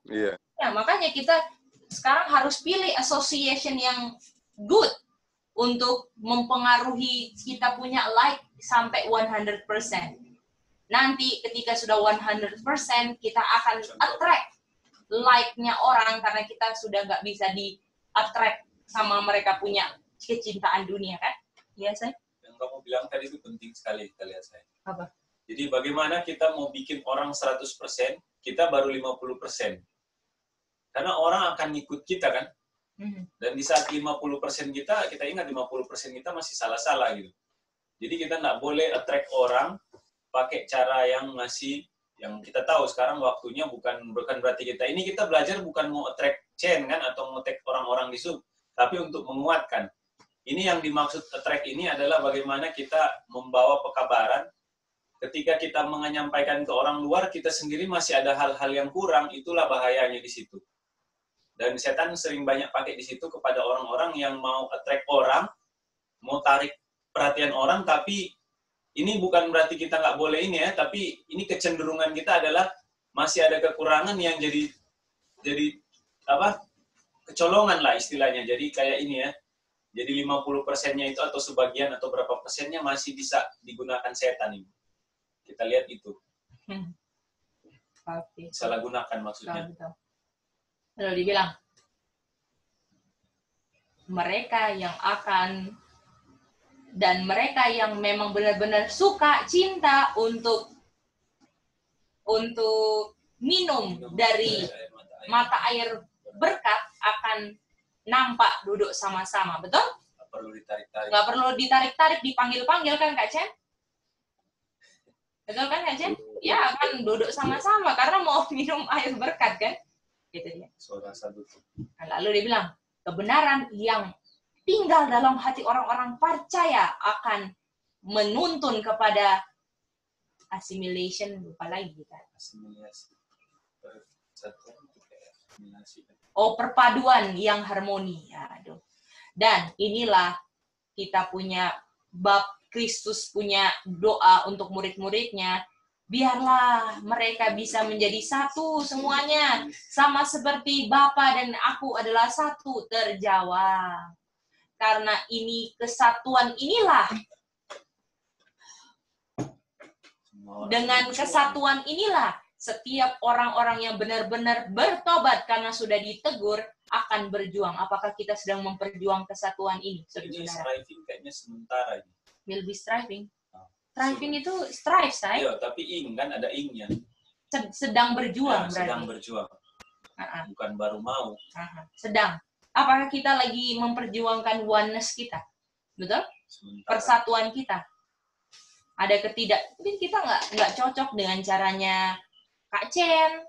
Iya. Ya, makanya kita sekarang harus pilih association yang good untuk mempengaruhi kita punya like sampai 100%. Nanti ketika sudah 100%, kita akan attract like-nya orang karena kita sudah nggak bisa di-attract sama mereka punya kecintaan dunia, kan? Iya, saya? Yang kamu bilang tadi itu penting sekali, kita lihat saya. Apa? Jadi bagaimana kita mau bikin orang 100%, kita baru 50%. Karena orang akan ngikut kita, kan? Dan di saat 50% kita ingat 50% kita masih salah-salah gitu. Jadi kita nggak boleh attract orang pakai cara yang masih, yang kita tahu sekarang waktunya bukan berarti kita belajar bukan mau attract chain, kan, atau mau attract orang-orang di sub, tapi untuk menguatkan. Ini yang dimaksud attract ini adalah bagaimana kita membawa pekabaran. Ketika kita menyampaikan ke orang luar, kita sendiri masih ada hal-hal yang kurang, itulah bahayanya di situ. Dan setan sering banyak pakai di situ kepada orang-orang yang mau attract orang, mau tarik perhatian orang, tapi ini bukan berarti kita nggak boleh ini ya, tapi ini kecenderungan kita adalah masih ada kekurangan yang jadi kecolongan lah istilahnya. Jadi kayak ini ya, jadi 50%-nya itu atau sebagian atau berapa persennya masih bisa digunakan setan ini. Kita lihat itu. Salah gunakan maksudnya. Lalu dibilang, mereka yang akan, dan mereka yang memang benar-benar suka, cinta untuk minum dari mata air berkat, akan nampak duduk sama-sama, betul? Nggak perlu ditarik-tarik. Nggak perlu ditarik-tarik, dipanggil-panggil kan Kak Chen? Betul kan Kak Chen? Ya akan duduk sama-sama karena mau minum air berkat kan? Gitu dia. Suara satu. Nah, lalu dia bilang, kebenaran yang tinggal dalam hati orang-orang percaya akan menuntun kepada assimilation, lupa lagi kita. Asimilasi. Persatuan itu kayak asimilasi. Oh, perpaduan yang harmoni. Aduh. Dan inilah kita punya bab Kristus punya doa untuk murid-muridnya. Biarlah mereka bisa menjadi satu semuanya. Sama seperti Bapa dan aku adalah satu, terjawab. Karena ini kesatuan inilah. Dengan kesatuan inilah, setiap orang-orang yang benar-benar bertobat karena sudah ditegur akan berjuang. Apakah kita sedang memperjuang kesatuan ini? Ini striving kayaknya sementara. Will be striving. Striving itu strive, say. Iya, tapi ing kan ada ingnya. Sedang berjuang Ya, berarti. sedang berjuang. Bukan baru mau. Sedang. Apakah kita lagi memperjuangkan oneness kita? Betul? Sementara. Persatuan kita. Ada mungkin kita nggak cocok dengan caranya Kak Chen,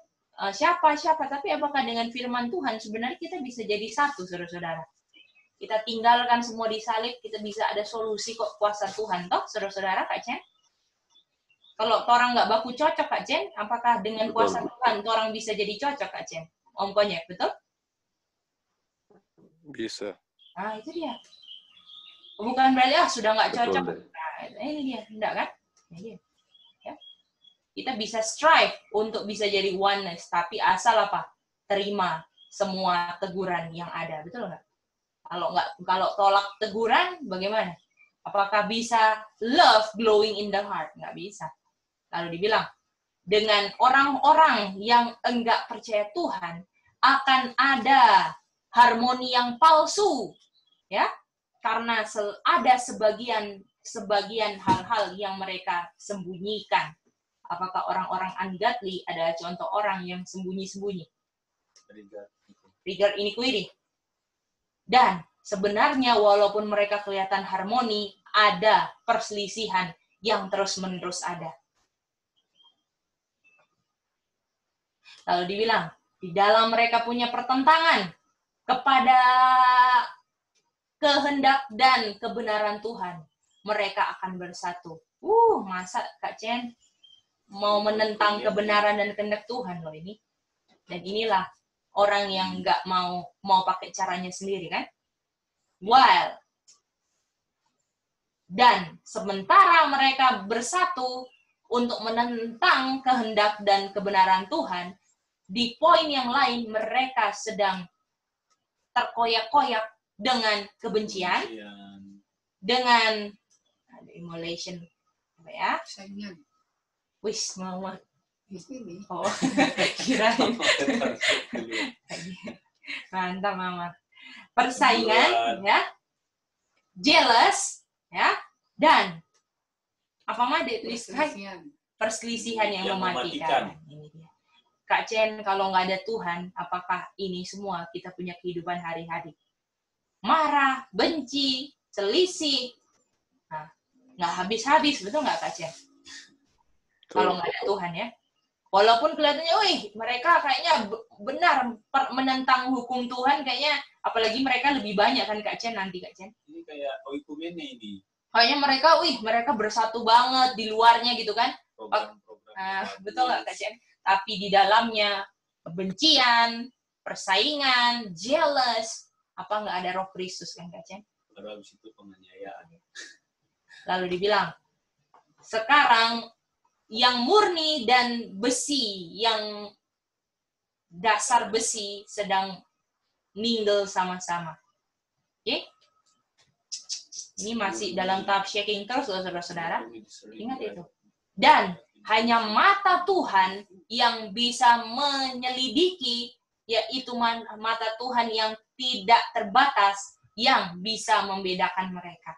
siapa, tapi apakah dengan firman Tuhan sebenarnya kita bisa jadi satu, saudara-saudara? Kita tinggalkan semua di salib, kita bisa ada solusi kok kuasa Tuhan, toh, saudara-saudara, Kak Chen? Kalau orang nggak baku cocok, Kak Chen, apakah dengan kuasa Tuhan orang bisa jadi cocok, Kak Chen? Om Konyek, betul? Bisa. Nah, itu dia. Bukan berarti, sudah nggak cocok. Nah, ini dia, enggak kan? Ini dia. Ya. Kita bisa strive untuk bisa jadi oneness, tapi asal apa? Terima semua teguran yang ada, betul nggak? Kalau tolak teguran, bagaimana? Apakah bisa love glowing in the heart? Nggak bisa. Lalu dibilang, dengan orang-orang yang enggak percaya Tuhan, akan ada harmoni yang palsu. Ya, karena ada sebagian hal-hal yang mereka sembunyikan. Apakah orang-orang ungodly adalah contoh orang yang sembunyi-sembunyi? Trigger iniquity. Dan sebenarnya walaupun mereka kelihatan harmoni, ada perselisihan yang terus-menerus ada. Lalu dibilang, di dalam mereka punya pertentangan kepada kehendak dan kebenaran Tuhan. Mereka akan bersatu. Masa Kak Chen mau menentang kebenaran dan kehendak Tuhan loh ini. Dan inilah orang yang nggak mau pakai caranya sendiri kan? Dan sementara mereka bersatu untuk menentang kehendak dan kebenaran Tuhan, di poin yang lain mereka sedang terkoyak-koyak dengan kebencian, dengan immolation, apa ya? Wis mama. Oh, kirain. Mantap mama. Persaingan, ya, jealous, ya, dan apa mah dituliskan? Perselisihan yang mematikan. Ini dia. Kak Chen, kalau nggak ada Tuhan, apakah ini semua kita punya kehidupan hari-hari? Marah, benci, selisih, nggak habis-habis, betul nggak Kak Chen? Kalau nggak ada Tuhan ya. Walaupun kelihatannya, mereka kayaknya benar menentang hukum Tuhan, kayaknya apalagi mereka lebih banyak kan Kak Chen nanti Kak Chen. Ini kayak oikumene ini. Kayaknya mereka bersatu banget di luarnya gitu kan. Betul nggak Kak Chen? Tapi di dalamnya kebencian, persaingan, jealous, apa nggak ada roh Kristus kan Kak Chen? Padahal di situ penganiayaan. Lalu dibilang, sekarang yang murni dan besi, yang dasar besi sedang mingle sama-sama. Oke? Ini masih dalam tahap shaking terus, saudara-saudara. Ingat itu. Dan hanya mata Tuhan yang bisa menyelidiki, yaitu mata Tuhan yang tidak terbatas, yang bisa membedakan mereka.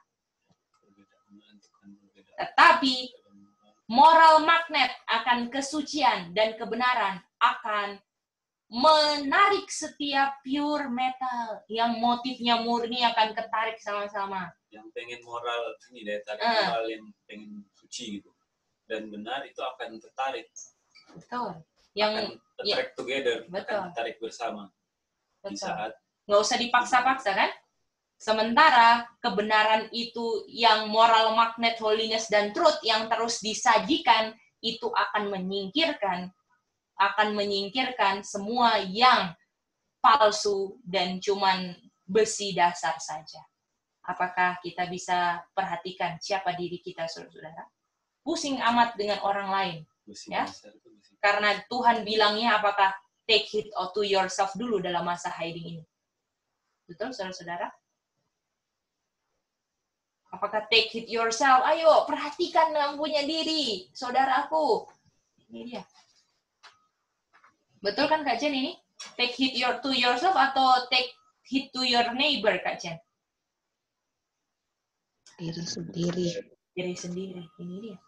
Tetapi moral magnet akan kesucian dan kebenaran akan menarik setiap pure metal yang motifnya murni akan ketarik sama-sama. Yang pengen moral ini deh, tarik moral yang pengen suci gitu. Dan benar itu akan tertarik. Betul. Yang akan tertarik together, betul. akan tertarik bersama. Betul. Di saat nggak usah dipaksa-paksa kan? Sementara kebenaran itu yang moral magnet, holiness, dan truth yang terus disajikan itu akan menyingkirkan semua yang palsu dan cuman besi dasar saja. Apakah kita bisa perhatikan siapa diri kita, saudara-saudara? Pusing amat dengan orang lain. Ya? Karena Tuhan bilangnya apakah take heed to yourself dulu dalam masa hiding ini. Betul, saudara-saudara? Apakah take heed yourself? Ayo, perhatikan yang punya diri, saudaraku. Ini dia. Betul kan Kak Jen ini? Take heed to yourself atau take heed to your neighbor, Kak Jen? Diri sendiri. Diri sendiri, ini dia.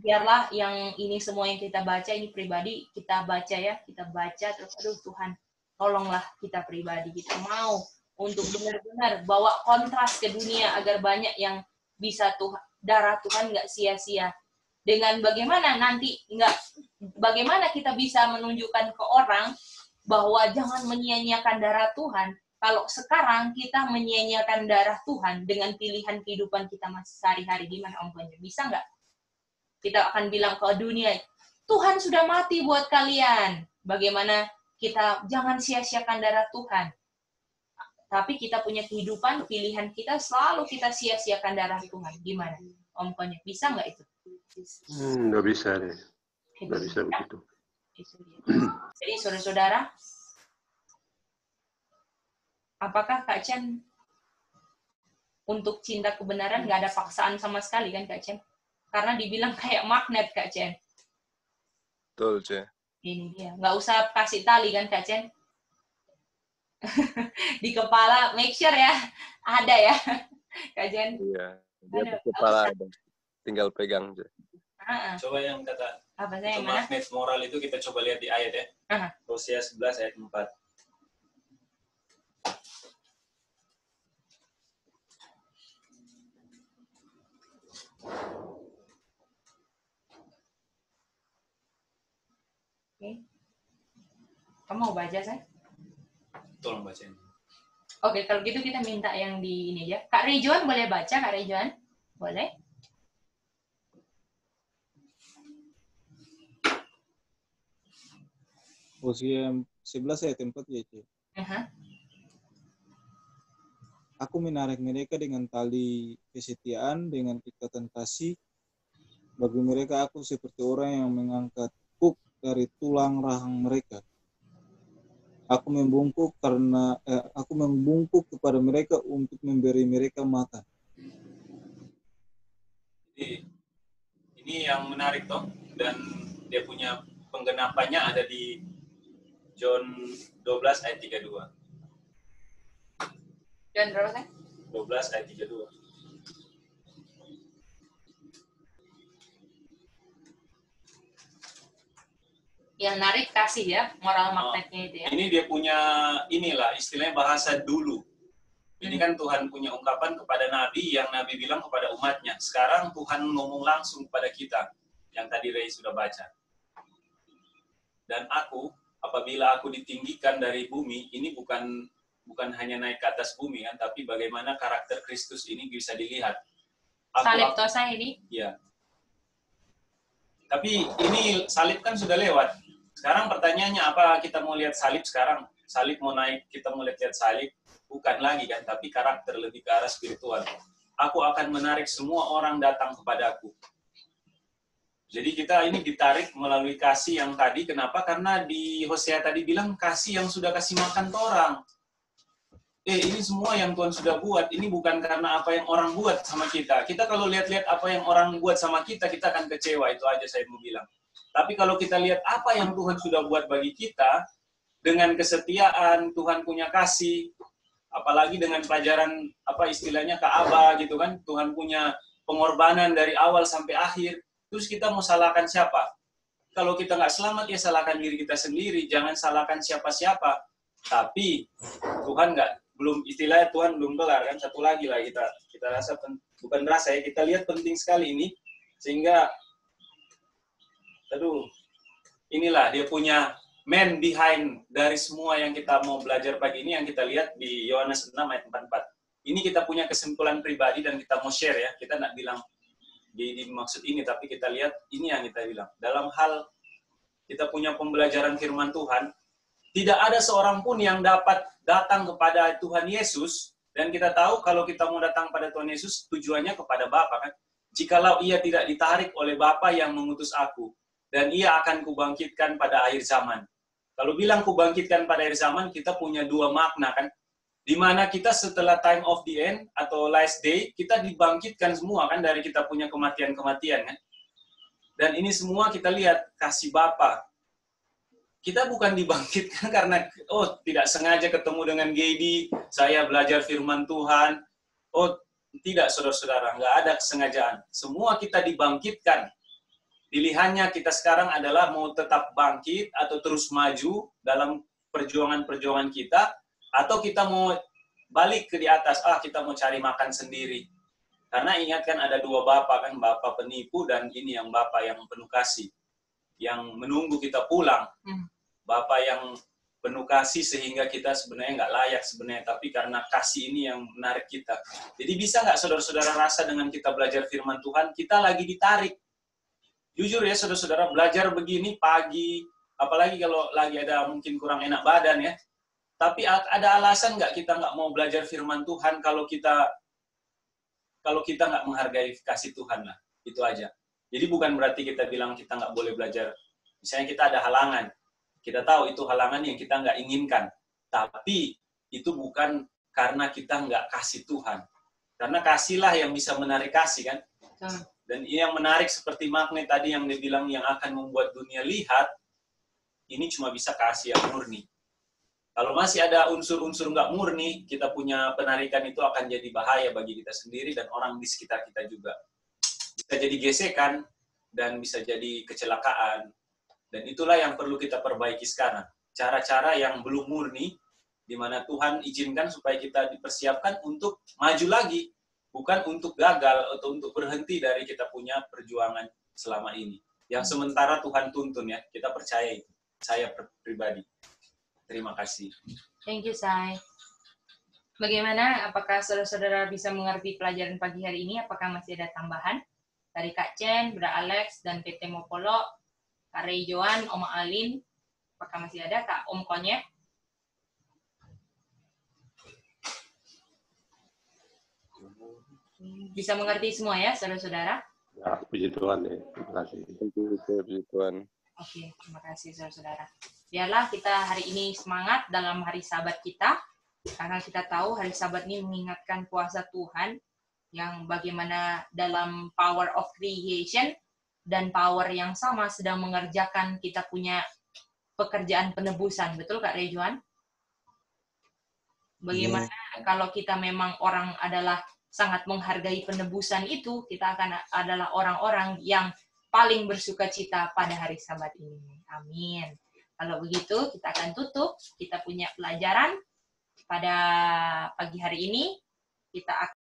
Biarlah yang ini semua yang kita baca, ini pribadi, kita baca ya. Kita baca, terus aduh Tuhan, tolonglah kita pribadi. Kita mau untuk benar-benar bawa kontras ke dunia agar banyak yang bisa darah Tuhan nggak sia-sia. Dengan bagaimana kita bisa menunjukkan ke orang bahwa jangan menyia-nyiakan darah Tuhan. Kalau sekarang kita menyia-nyiakan darah Tuhan dengan pilihan kehidupan kita sehari-hari, gimana Om Bonyo? Bisa nggak? Kita akan bilang ke dunia, Tuhan sudah mati buat kalian. Bagaimana kita jangan sia-siakan darah Tuhan. Tapi kita punya kehidupan, pilihan kita selalu kita sia-siakan darah Tuhan. Gimana Om Bonyo? Bisa nggak itu? Nggak bisa deh. Nggak bisa begitu. Jadi saudara-saudara, apakah Kak Chen untuk cinta kebenaran nggak ada paksaan sama sekali kan Kak Chen? Karena dibilang kayak magnet Kak Chen. Betul, Ce. Ini dia. Nggak usah kasih tali kan Kak Chen? Di kepala, make sure ya. Ada ya. Kak Chen? Iya. Di kepala ada. Tinggal pegang, Ce. Coba yang kata yang magnet moral itu kita coba lihat di ayat ya. Hosea 11 ayat 4. Oke. Kamu mau baca, saya? Tolong bacain. Oke, kalau gitu kita minta yang di ini ya. Kak Rejuan boleh baca, Kak Rejuan? Boleh? Hosea 11 ayat 4 ya, Cik. Aku menarik mereka dengan tali kesetiaan, dengan ikatan kasih. Bagi mereka aku seperti orang yang mengangkat hook dari tulang rahang mereka. Aku membungkuk kepada mereka untuk memberi mereka makan. Jadi, ini yang menarik toh, dan dia punya penggenapannya ada di John 12 ayat 32. John berapa kan? 12 ayat 32. Yang narik kasih ya, moral magnetnya itu ya. Ini dia punya inilah istilahnya bahasa dulu. Ini kan Tuhan punya ungkapan kepada Nabi yang Nabi bilang kepada umatnya. Sekarang Tuhan ngomong langsung kepada kita yang tadi Ray sudah baca. Dan aku, apabila aku ditinggikan dari bumi, ini bukan hanya naik ke atas bumi kan, tapi bagaimana karakter Kristus ini bisa dilihat. Salib tosa ini? Iya. Tapi ini salib kan sudah lewat. Sekarang pertanyaannya apa kita mau lihat salib sekarang? Salib mau naik, kita mau lihat salib. Bukan lagi kan, tapi karakter lebih ke arah spiritual. Aku akan menarik semua orang datang kepadaku. Jadi kita ini ditarik melalui kasih yang tadi. Kenapa? Karena di Hosea tadi bilang kasih yang sudah kasih makan ke orang. Ini semua yang Tuhan sudah buat. Ini bukan karena apa yang orang buat sama kita. Kita kalau lihat-lihat apa yang orang buat sama kita akan kecewa. Itu aja saya mau bilang. Tapi kalau kita lihat apa yang Tuhan sudah buat bagi kita, dengan kesetiaan, Tuhan punya kasih, apalagi dengan pelajaran apa istilahnya Ka'bah gitu kan, Tuhan punya pengorbanan dari awal sampai akhir. Terus kita mau salahkan siapa? kalau kita nggak selamat, ya salahkan diri kita sendiri. Jangan salahkan siapa-siapa. Tapi Tuhan belum, istilahnya Tuhan belum kelar kan. Satu lagi lah kita rasa, bukan rasa ya, kita lihat penting sekali ini. Sehingga, inilah dia punya man behind dari semua yang kita mau belajar pagi ini, yang kita lihat di Yohanes 6 ayat 44. Ini kita punya kesimpulan pribadi dan kita mau share ya. Kita nggak bilang di maksud ini, tapi kita lihat ini yang kita bilang. Dalam hal kita punya pembelajaran firman Tuhan, tidak ada seorang pun yang dapat datang kepada Tuhan Yesus, dan kita tahu kalau kita mau datang pada Tuhan Yesus, tujuannya kepada Bapa kan. Jikalau ia tidak ditarik oleh Bapa yang mengutus aku, dan ia akan kubangkitkan pada akhir zaman. Kalau bilang kubangkitkan pada akhir zaman, kita punya dua makna kan. Di mana kita setelah time of the end atau last day, kita dibangkitkan semua kan dari kita punya kematian-kematian kan. Dan ini semua kita lihat kasih Bapa. Kita bukan dibangkitkan karena tidak sengaja ketemu dengan Gedi, saya belajar firman Tuhan. Tidak, saudara-saudara, nggak ada kesengajaan. Semua kita dibangkitkan. Pilihannya kita sekarang adalah mau tetap bangkit atau terus maju dalam perjuangan-perjuangan kita, atau kita mau balik ke di atas, kita mau cari makan sendiri. Karena ingat kan ada dua Bapa kan, Bapa penipu dan ini yang Bapa yang penuh kasih, yang menunggu kita pulang. Bapa yang penuh kasih sehingga kita sebenarnya nggak layak sebenarnya, tapi karena kasih ini yang menarik kita. Jadi bisa nggak saudara-saudara rasa dengan kita belajar firman Tuhan, kita lagi ditarik. Jujur ya saudara-saudara, belajar begini pagi, apalagi kalau lagi ada mungkin kurang enak badan ya. Tapi ada alasan nggak kita nggak mau belajar firman Tuhan kalau kita nggak menghargai kasih Tuhan lah. Itu aja. Jadi bukan berarti kita bilang kita nggak boleh belajar. Misalnya kita ada halangan. Kita tahu itu halangan yang kita nggak inginkan. Tapi itu bukan karena kita nggak kasih Tuhan. Karena kasihlah yang bisa menarik kasih kan. Dan yang menarik seperti magnet tadi yang dia bilang yang akan membuat dunia lihat, ini cuma bisa kasih yang murni. Kalau masih ada unsur-unsur nggak murni, kita punya penarikan itu akan jadi bahaya bagi kita sendiri dan orang di sekitar kita juga. Bisa jadi gesekan dan bisa jadi kecelakaan. Dan itulah yang perlu kita perbaiki sekarang. Cara-cara yang belum murni, di mana Tuhan izinkan supaya kita dipersiapkan untuk maju lagi. Bukan untuk gagal atau untuk berhenti dari kita punya perjuangan selama ini. Yang sementara Tuhan tuntun ya, kita percaya itu. Saya pribadi. Terima kasih. Thank you, Sai. Bagaimana? Apakah saudara-saudara bisa mengerti pelajaran pagi hari ini? Apakah masih ada tambahan? Dari Kak Chen, Bra Alex, dan PT Mopolo, Kak Ray Joan, Oma Alin, apakah masih ada? Kak Om Konyek? Bisa mengerti semua ya, saudara-saudara? Ya, puji Tuhan ya. Terima kasih. Puji Tuhan. Oke, terima kasih saudara-saudara. Biarlah kita hari ini semangat dalam hari Sabat kita, karena kita tahu hari Sabat ini mengingatkan kuasa Tuhan yang bagaimana dalam power of creation dan power yang sama sedang mengerjakan kita punya pekerjaan penebusan. Betul Kak Rejuan? Bagaimana kalau kita memang orang adalah sangat menghargai penebusan itu, kita akan adalah orang-orang yang paling bersukacita pada hari Sabat ini. Amin. Kalau begitu, kita akan tutup. Kita punya pelajaran pada pagi hari ini. Kita akan